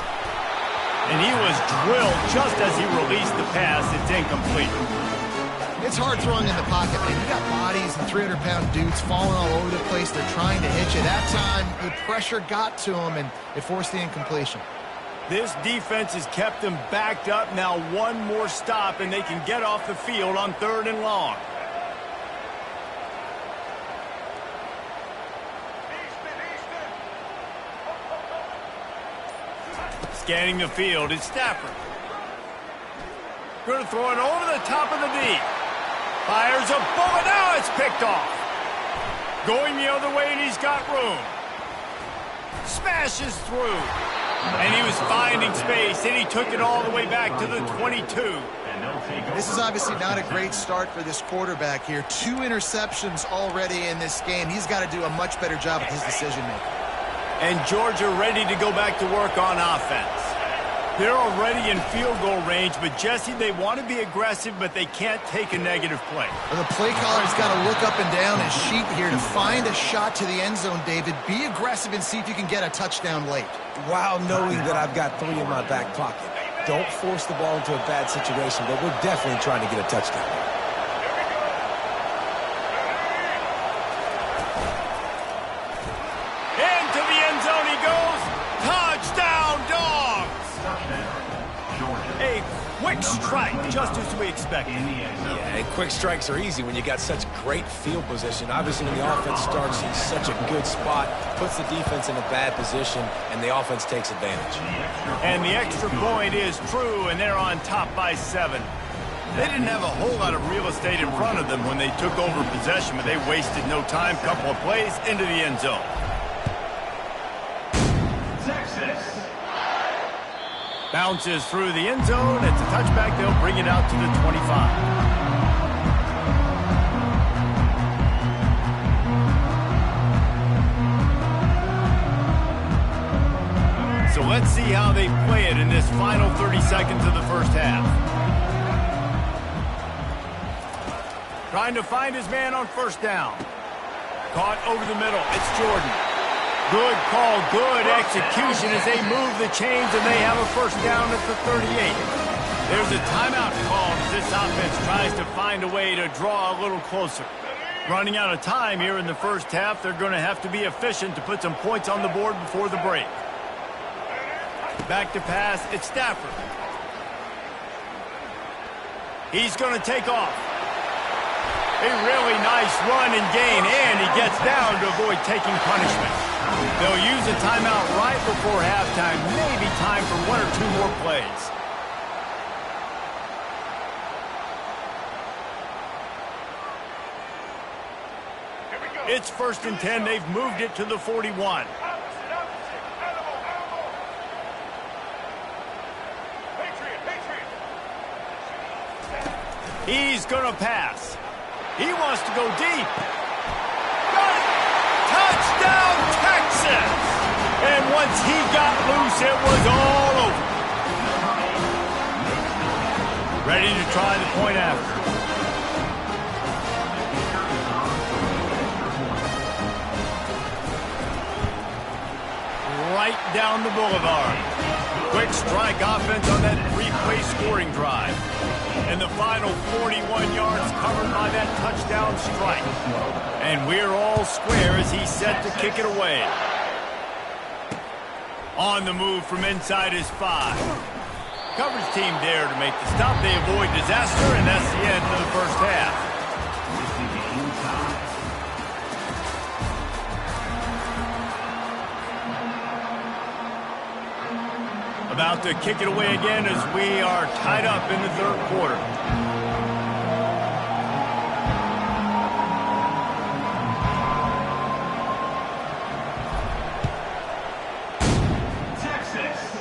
S1: And he was drilled just as he released the pass. It's incomplete.
S2: It's hard throwing in the pocket, man. You got bodies and 300-pound dudes falling all over the place. They're trying to hit you. That time, the pressure got to him, and it forced the incompletion.
S1: This defense has kept them backed up. Now one more stop, and they can get off the field on 3rd and long. Scanning the field, it's Stafford. Going to throw it over the top of the D. Fires a bullet, now it's picked off. Going the other way, and he's got room. Smashes through. And he was finding space, and he took it all the way back to the 22.
S2: This is obviously not a great start for this quarterback here. 2 interceptions already in this game. He's got to do a much better job of his decision-making.
S1: And Georgia ready to go back to work on offense. They're already in field goal range, but Jesse, they want to be aggressive, but they can't take a negative play.
S2: Well, the play caller's got to look up and down his sheet here to find a shot to the end zone, David. Be aggressive and see if you can get a touchdown late.
S3: While knowing that I've got 3 in my back pocket. Don't force the ball into a bad situation, but we're definitely trying to get a touchdown.
S1: Into the end zone he goes. Touchdown, Dogs! A quick strike, just as we expected.
S3: Yeah, and quick strikes are easy when you got such great field position. Obviously, when the offense starts in such a good spot, puts the defense in a bad position, and the offense takes advantage.
S1: And the extra point is true, and they're on top by 7. They didn't have a whole lot of real estate in front of them when they took over possession, but they wasted no time. Couple of plays into the end zone.
S4: Texas.
S1: Bounces through the end zone. It's a touchback. They'll bring it out to the 25. So let's see how they play it in this final 30 seconds of the first half. Trying to find his man on first down. Caught over the middle. It's Jordan. Good call, good execution as they move the chains, and they have a first down at the 38. There's a timeout called as this offense tries to find a way to draw a little closer. Running out of time here in the first half, they're going to have to be efficient to put some points on the board before the break. Back to pass, it's Stafford. He's going to take off. A really nice run and gain, and he gets down to avoid taking punishment. They'll use a timeout right before halftime, maybe time for 1 or 2 more plays. It's 1st and 10. They've moved it to the 41. He's going to pass. He wants to go deep. Got it. Touchdown, Texas! And once he got loose, it was all over. Ready to try the point after. Right down the boulevard. Quick strike offense on that three-play scoring drive. And the final 41 yards covered by that touchdown strike. And we're all square as he's set to kick it away. On the move from inside his 5. Coverage team there to make the stop. They avoid disaster, and that's the end of the first half. About to kick it away again as we are tied up in the third quarter.
S4: Texas.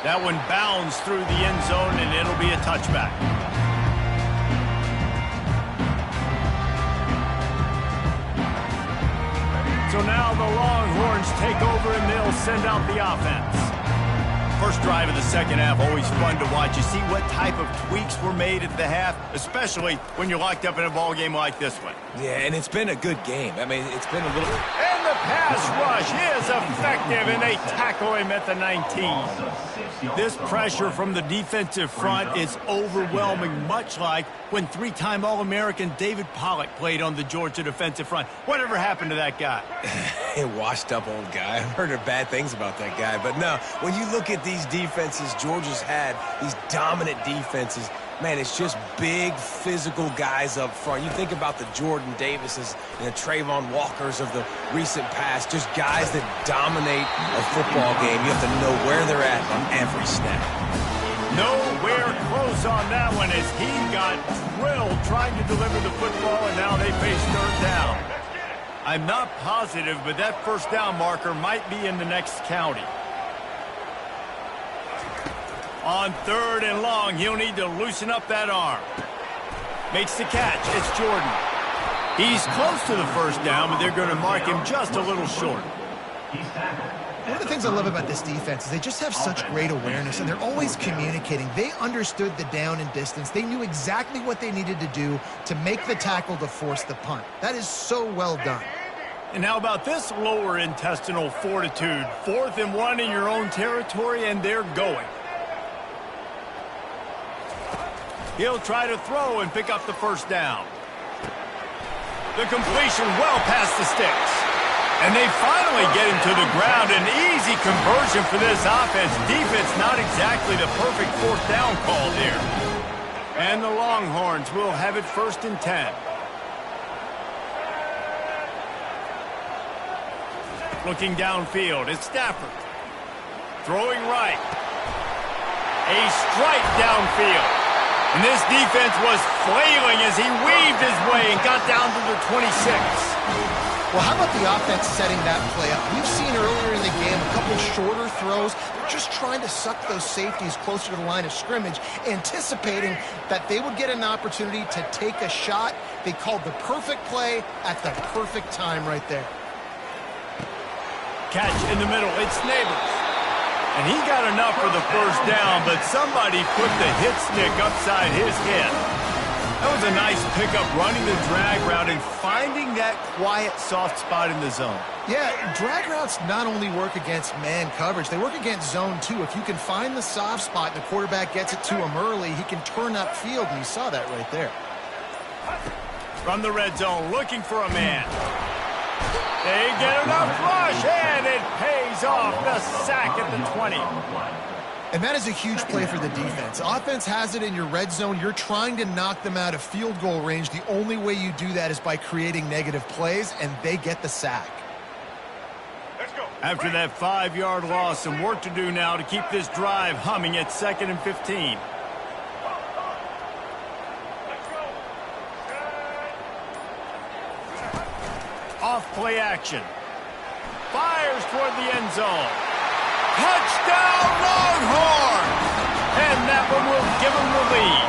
S1: That one bounds through the end zone, and it'll be a touchback. So now the Longhorns take over, and they'll send out the offense. First drive of the second half, always fun to watch. You see what type of tweaks were made at the half, especially when you're locked up in a ball game like this one.
S3: Yeah, and it's been a good game. I mean, it's been a little...
S1: And the pass rush is effective, and they tackle him at the 19. This pressure from the defensive front is overwhelming, much like when three-time All-American David Pollock played on the Georgia defensive front. Whatever happened to that guy?
S3: A washed-up old guy. I've heard bad things about that guy. But no, when you look at these defenses Georgia's had, these dominant defenses, man, it's just big, physical guys up front. You think about the Jordan Davises and the Trayvon Walkers of the recent past, just guys that dominate a football game. You have to know where they're at on every snap.
S1: Nowhere close on that one as he got drilled trying to deliver the football, and now they face third down. I'm not positive, but that first down marker might be in the next county. On third and long, he'll need to loosen up that arm. Makes the catch. It's Jordan. He's close to the first down, but they're going to mark him just a little short.
S2: One of the things I love about this defense is they just have such great awareness, and they're always communicating. They understood the down and distance. They knew exactly what they needed to do to make the tackle to force the punt. That is so well done.
S1: And how about this lower intestinal fortitude? 4th and 1 in your own territory, and they're going. He'll try to throw and pick up the first down. The completion well past the sticks. And they finally get him to the ground. An easy conversion for this offense. Defense not exactly the perfect fourth down call there. And the Longhorns will have it 1st and 10. Looking downfield, it's Stafford. Throwing right. A strike downfield. And this defense was flailing as he weaved his way and got down to the 26.
S2: Well, how about the offense setting that play up? We've seen earlier in the game a couple shorter throws. They're just trying to suck those safeties closer to the line of scrimmage, anticipating that they would get an opportunity to take a shot. They called the perfect play at the perfect time right there.
S1: Catch in the middle. It's Neighbors. And he got enough for the first down, but somebody put the hit stick upside his head. That was a nice pickup, running the drag route and finding that quiet, soft spot in the zone.
S2: Yeah, drag routes not only work against man coverage, they work against zone too. If you can find the soft spot and the quarterback gets it to him early, he can turn upfield, and you saw that right there.
S1: From the red zone, looking for a man. They get enough rush, and it pays off. The sack at the 20.
S2: And that is a huge play for the defense. Offense has it in your red zone. You're trying to knock them out of field goal range. The only way you do that is by creating negative plays, and they get the sack.
S1: Let's go. After that 5-yard loss, some work to do now to keep this drive humming at 2nd and 15. Off play action. Fires toward the end zone. Touchdown Longhorns! And that one will give them the lead.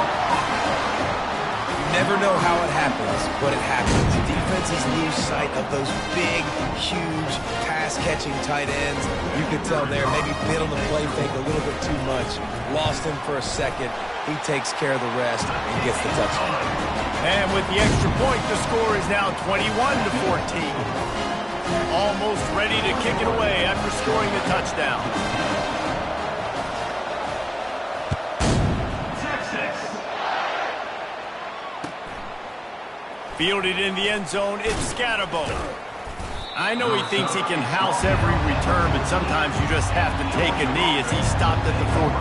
S3: never know how it happens, but it happens. Defenses lose sight of those big, huge, pass-catching tight ends. You could tell there, maybe bit on the play fake a little bit too much. Lost him for a second. He takes care of the rest and gets the touchdown.
S1: And with the extra point, the score is now 21-14. Almost ready to kick it away after scoring the touchdown. Fielded in the end zone, it's Ncaa. I know he thinks he can house every return, but sometimes you just have to take a knee as he stopped at the 14.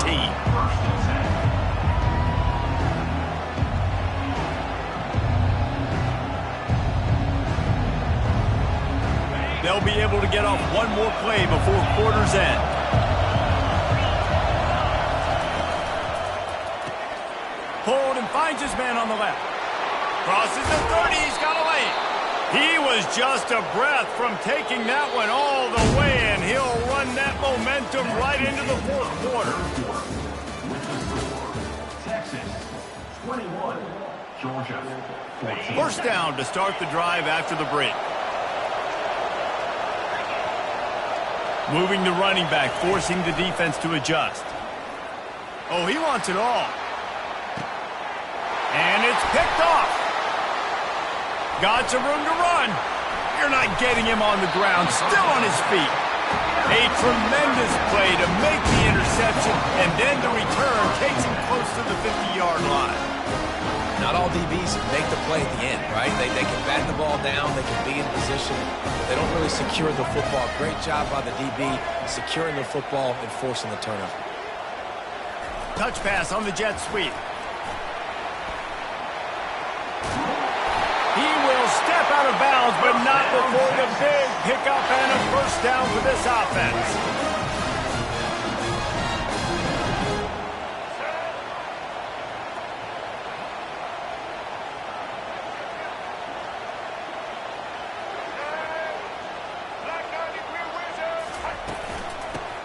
S1: They'll be able to get off one more play before quarter's end. Pulled and finds his man on the left. Crosses the 30, he's got a lane. He was just a breath from taking that one all the way, and he'll run that momentum right into the fourth quarter.
S4: Texas 21, Georgia 14.
S1: First down to start the drive after the break. Moving the running back, forcing the defense to adjust. Oh, he wants it all. And it's picked off. Got some room to run. You're not getting him on the ground, still on his feet. A tremendous play to make the interception, and then the return takes him close to the 50-yard line.
S3: Not all DBs make the play at the end, right? They can bat the ball down, they can be in position. They don't really secure the football. Great job by the DB securing the football and forcing the turnover.
S1: Touch pass on the jet sweep. He will step out of bounds, but not before the big pickup and a first down for this offense.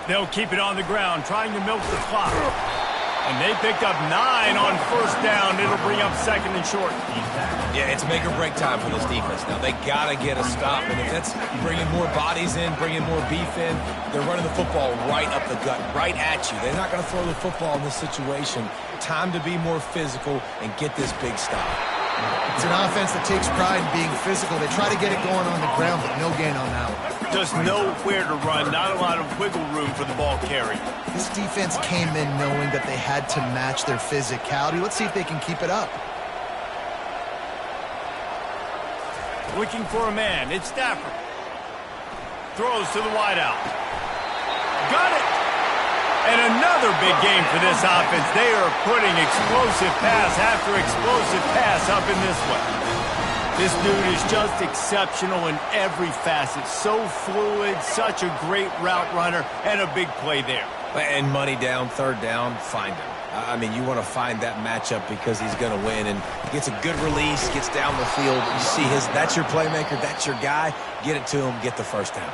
S1: They'll keep it on the ground, trying to milk the clock. And they picked up 9 on first down. It'll bring up second and short.
S3: Yeah, it's make or break time for this defense. Now, they got to get a stop. And if that's bringing more bodies in, bringing more beef in, they're running the football right up the gut, right at you. They're not going to throw the football in this situation. Time to be more physical and get this big stop.
S2: It's an offense that takes pride in being physical. They try to get it going on the ground, but no gain on that one.
S1: Just nowhere to run, not a lot of wiggle room for the ball carry.
S2: This defense came in knowing that they had to match their physicality. Let's see if they can keep it up.
S1: Looking for a man, it's Stafford. Throws to the wideout. Got it! And another big game for this offense. They are putting explosive pass after explosive pass up in this one. This dude is just exceptional in every facet. So fluid, such a great route runner, and a big play there.
S3: And money down, third down, find him. I mean, you want to find that matchup because he's going to win and gets a good release, gets down the field. You see that's your playmaker, that's your guy. Get it to him, get the first down.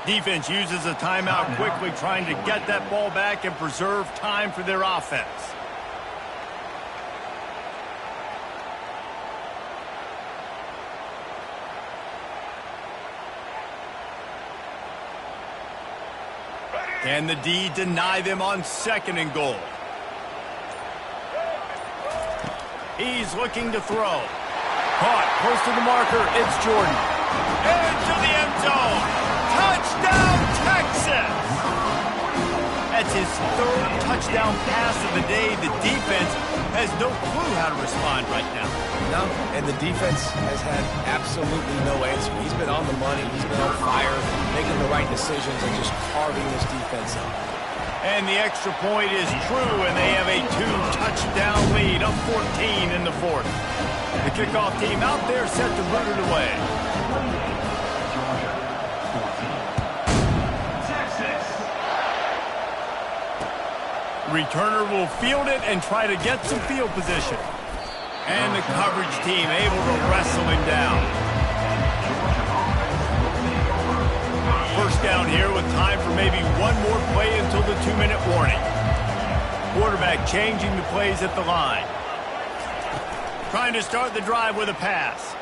S1: Defense uses a timeout quickly, trying to get that ball back and preserve time for their offense. Can the D deny them on second and goal? He's looking to throw. Caught close to the marker. It's Jordan. Into the end zone. Touchdown, Texas! That's his third touchdown pass of the day. The defense has no clue how to respond right now.
S3: No, and the defense has had absolutely no answer. He's been on the money. He's been on fire, making the right decisions and just carving this defense up.
S1: And the extra point is true, and they have a 2-touchdown lead, up 14 in the fourth. The kickoff team out there set to root it away. Returner will field it and try to get some field position. And the coverage team able to wrestle him down. First down here with time for maybe one more play until the 2-minute warning. Quarterback changing the plays at the line. Trying to start the drive with a pass.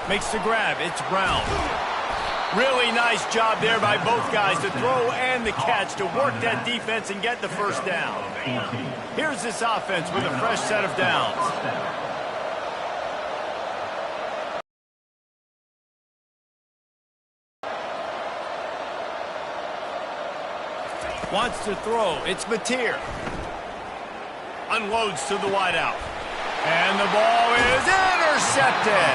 S1: Makes the grab. It's Brown. Really nice job there by both guys to throw and the catch to work that defense and get the first down. Here's this offense with a fresh set of downs. Wants to throw. It's Mateer. Unloads to the wideout. And the ball is intercepted.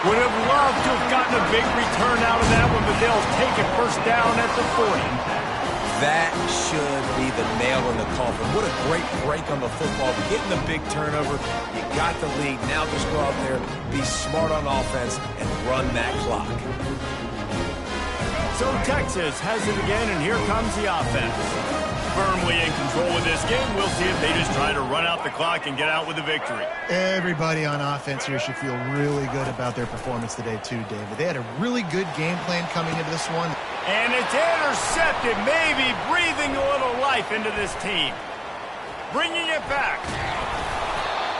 S1: Would have loved to have gotten a big return out of that one, but they'll take it first down at the 40.
S3: That should be the nail in the coffin. What a great break on the football. Getting the big turnover. You got the lead. Now just go out there, be smart on offense, and run that clock.
S1: So Texas has it again, and here comes the offense. Firmly in control of this game. We'll see if they just try to run out the clock and get out with a victory.
S2: Everybody on offense here should feel really good about their performance today too, David. They had a really good game plan coming into this one.
S1: And it's intercepted, maybe breathing a little life into this team. Bringing it back.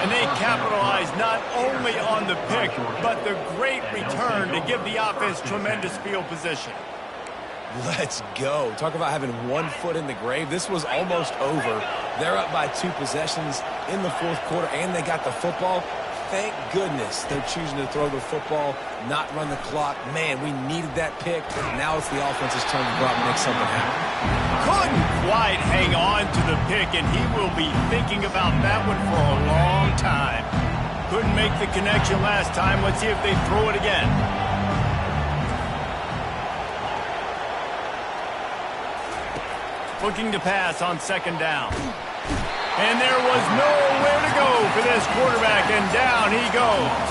S1: And they capitalize not only on the pick, but the great return to give the offense tremendous field position.
S3: Let's go. Talk about having one foot in the grave. This was almost over. They're up by 2 possessions in the fourth quarter, and they got the football. Thank goodness they're choosing to throw the football, not run the clock. Man, we needed that pick. Now it's the offense's turn to go out and make something happen.
S1: Couldn't quite hang on to the pick, and he will be thinking about that one for a long time. Couldn't make the connection last time. Let's see if they throw it again. Looking to pass on second down. And there was nowhere to go for this quarterback, and down he goes.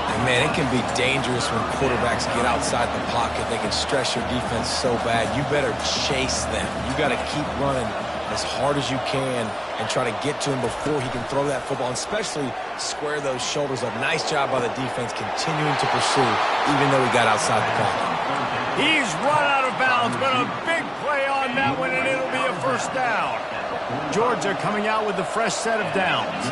S3: And man, it can be dangerous when quarterbacks get outside the pocket. They can stress your defense so bad. You better chase them. You got to keep running as hard as you can and try to get to him before he can throw that football, and especially square those shoulders up. Nice job by the defense continuing to pursue, even though he got outside the pocket.
S1: He's run out of bounds, but a big play on that one, and it'll be a first down. Georgia coming out with a fresh set of downs.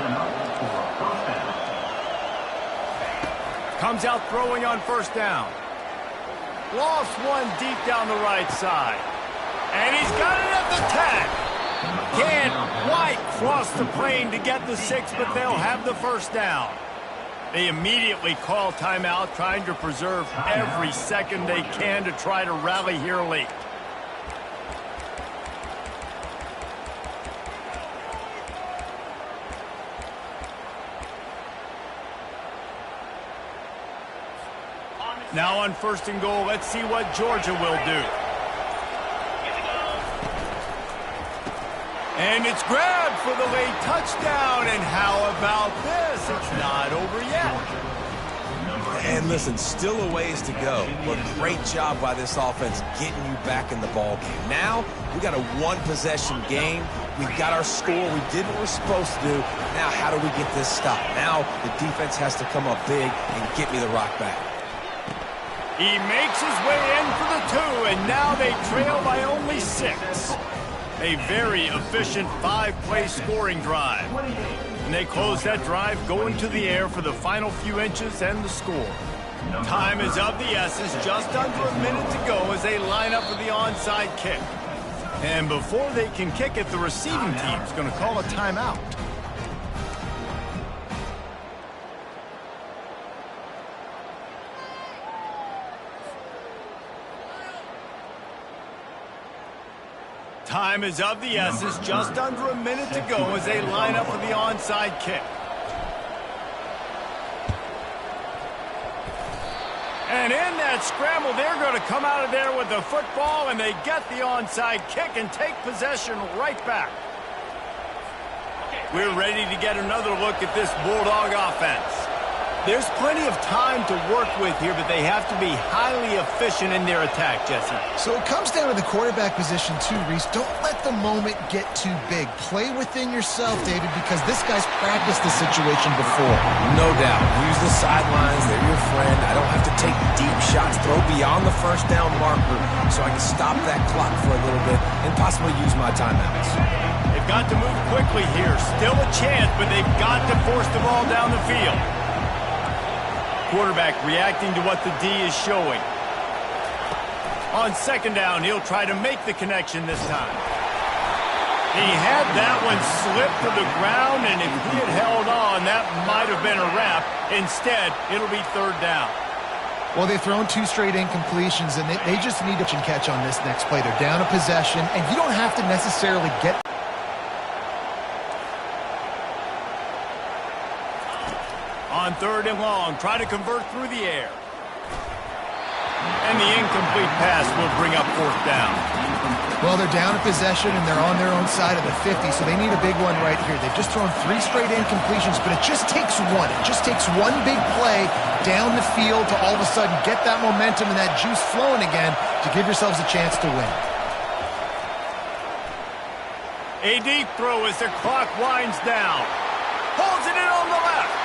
S1: Comes out throwing on first down. Lost one deep down the right side. And he's got it at the 10. Can't quite cross the plane to get the 6, but they'll have the first down. They immediately call timeout, trying to preserve every second they can to try to rally here late. Now on first and goal, let's see what Georgia will do. And it's grabbed for the late touchdown. And how about this? It's not over yet.
S3: And listen, still a ways to go, but great job by this offense getting you back in the ball game. Now, we got a one-possession game. We've got our score. We did what we're supposed to do. Now, how do we get this stopped? Now, the defense has to come up big and get me the rock back.
S1: He makes his way in for the 2, and now they trail by only 6. A very efficient 5-play scoring drive. And they close that drive going to the air for the final few inches and the score. Time is of the essence, just under a minute to go as they line up for the onside kick. And before they can kick it, the receiving team's going to call a timeout. Time is of the essence, just under a minute to go as they line up for the onside kick. And in that scramble, they're going to come out of there with the football, and they get the onside kick and take possession right back. We're ready to get another look at this Bulldog offense. There's plenty of time to work with here, but they have to be highly efficient in their attack, Jesse.
S2: So it comes down to the quarterback position too, Reese. Don't let the moment get too big. Play within yourself, David, because this guy's practiced the situation before.
S3: No doubt. Use the sidelines. They're your friend. I don't have to take deep shots. Throw beyond the first down marker so I can stop that clock for a little bit and possibly use my timeouts.
S1: If They've got to move quickly here. Still a chance, but they've got to force the ball down the field. Quarterback reacting to what the D is showing. On second down, he'll try to make the connection this time. He had that one slip to the ground, and if he had held on, that might have been a wrap. Instead, it'll be third down.
S2: Well, they've thrown 2 straight incompletions, and they just need to catch on this next play. They're down a possession, and you don't have to necessarily get...
S1: On third and long, try to convert through the air. And the incomplete pass will bring up fourth down.
S2: Well, they're down a possession, and they're on their own side of the 50, so they need a big one right here. They've just thrown 3 straight incompletions, but it just takes one. It just takes one big play down the field to all of a sudden get that momentum and that juice flowing again to give yourselves a chance to win.
S1: A deep throw as the clock winds down. Holds it in on the left.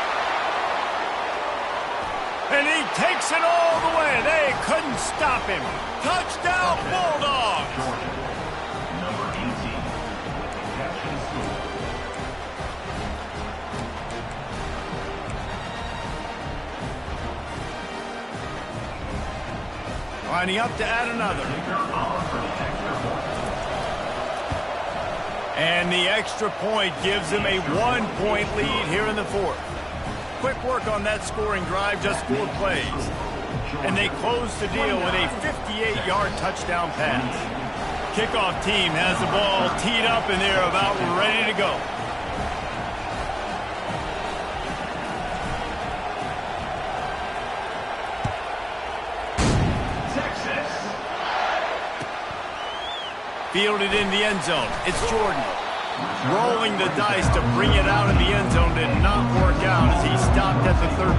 S1: And he takes it all the way. They couldn't stop him. Touchdown, Bulldogs.
S4: Georgia, number 18, catch and score.
S1: Lining up to add another. And the extra point gives them a 1-point lead here in the fourth. Quick work on that scoring drive, just 4 plays. And they close the deal with a 58-yard touchdown pass. Kickoff team has the ball teed up, and they're about ready to go.
S4: Texas.
S1: Fielded in the end zone. It's Jordan. Rolling the dice to bring it out in the end zone did not work out as he stopped at the 13.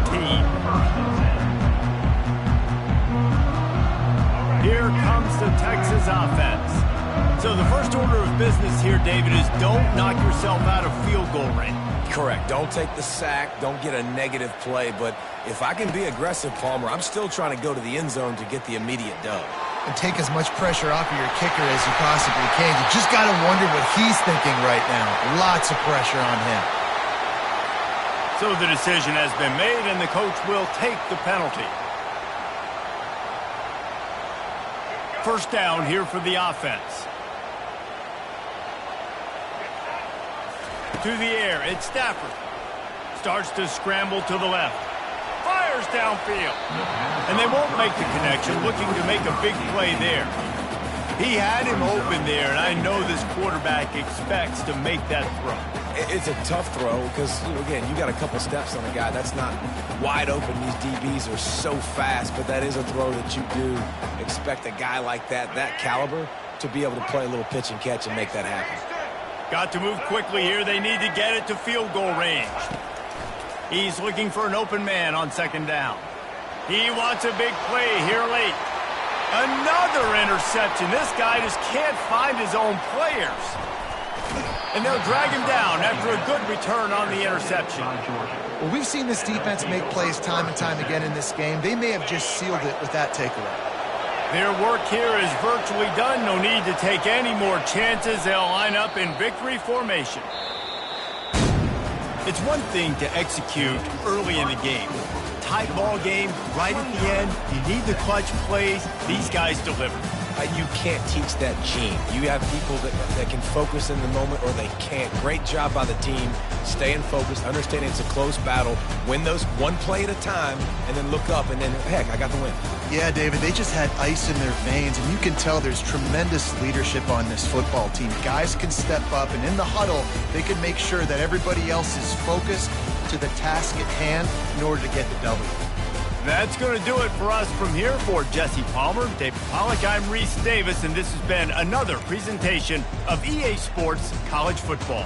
S1: Here comes the Texas offense. So the first order of business here, David, is don't knock yourself out of field goal range.
S3: Correct. Don't take the sack. Don't get a negative play. But if I can be aggressive, Palmer, I'm still trying to go to the end zone to get the immediate dub.
S2: And take as much pressure off of your kicker as you possibly can. You just got to wonder what he's thinking right now. Lots of pressure on him.
S1: So the decision has been made, and the coach will take the penalty. First down here for the offense. To the air, it's Stafford. Starts to scramble to the left. Fires downfield. And they won't make the connection, looking to make a big play there. He had him open there, and I know this quarterback expects to make that throw.
S3: It's a tough throw because, again, you got a couple steps on a guy. That's not wide open. These DBs are so fast, but that is a throw that you do expect a guy like that caliber, to be able to play a little pitch and catch and make that happen.
S1: Got to move quickly here. They need to get it to field goal range. He's looking for an open man on second down. He wants a big play here late. Another interception. This guy just can't find his own players. And they'll drag him down after a good return on the interception.
S2: Well, we've seen this defense make plays time and time again in this game. They may have just sealed it with that takeaway.
S1: Their work here is virtually done. No need to take any more chances. They'll line up in victory formation. It's one thing to execute early in the game. Tight ball game, right at the end. You need the clutch plays. These guys deliver.
S3: You can't teach that gene. You have people that can focus in the moment, or they can't. Great job by the team, staying focused, understanding it's a close battle, win those one play at a time, and then look up, and then, heck, I got the win.
S2: Yeah, David, they just had ice in their veins, and you can tell there's tremendous leadership on this football team. Guys can step up, and in the huddle, they can make sure that everybody else is focused to the task at hand in order to get the W.
S1: That's going to do it for us from here. For Jesse Palmer, David Pollack, I'm Reese Davis, and this has been another presentation of EA Sports College Football.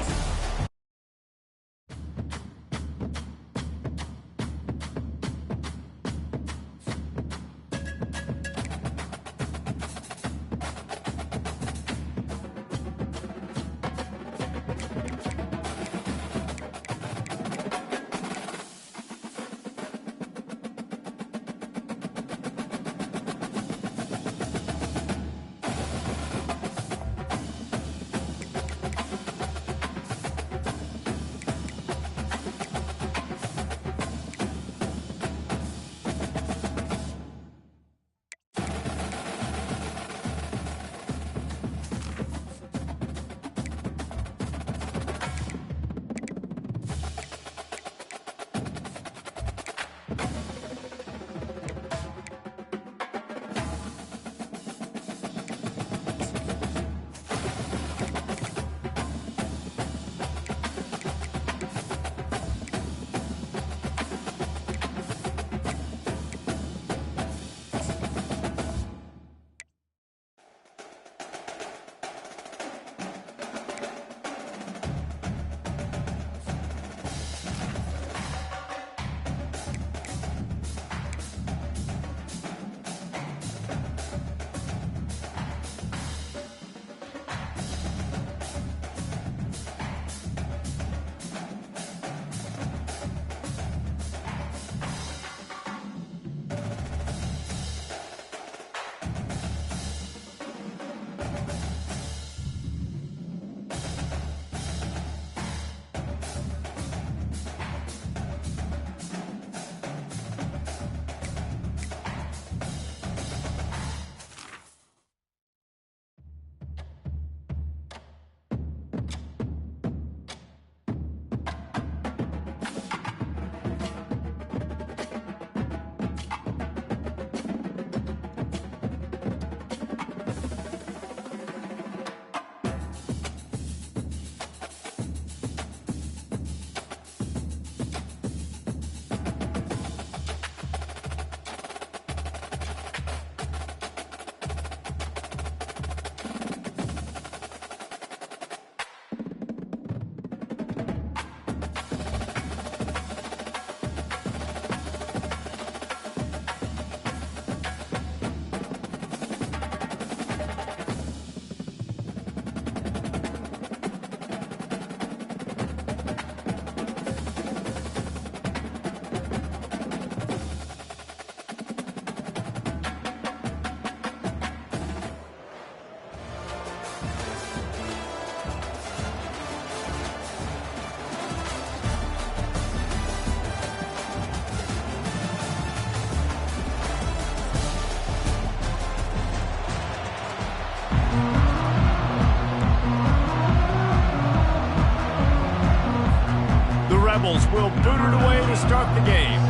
S1: The Rebels will boot it away to start the game.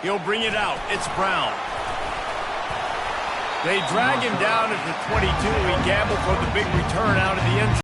S1: He'll bring it out. It's Brown. They drag him down at the 22. He gambled for the big return out of the end zone.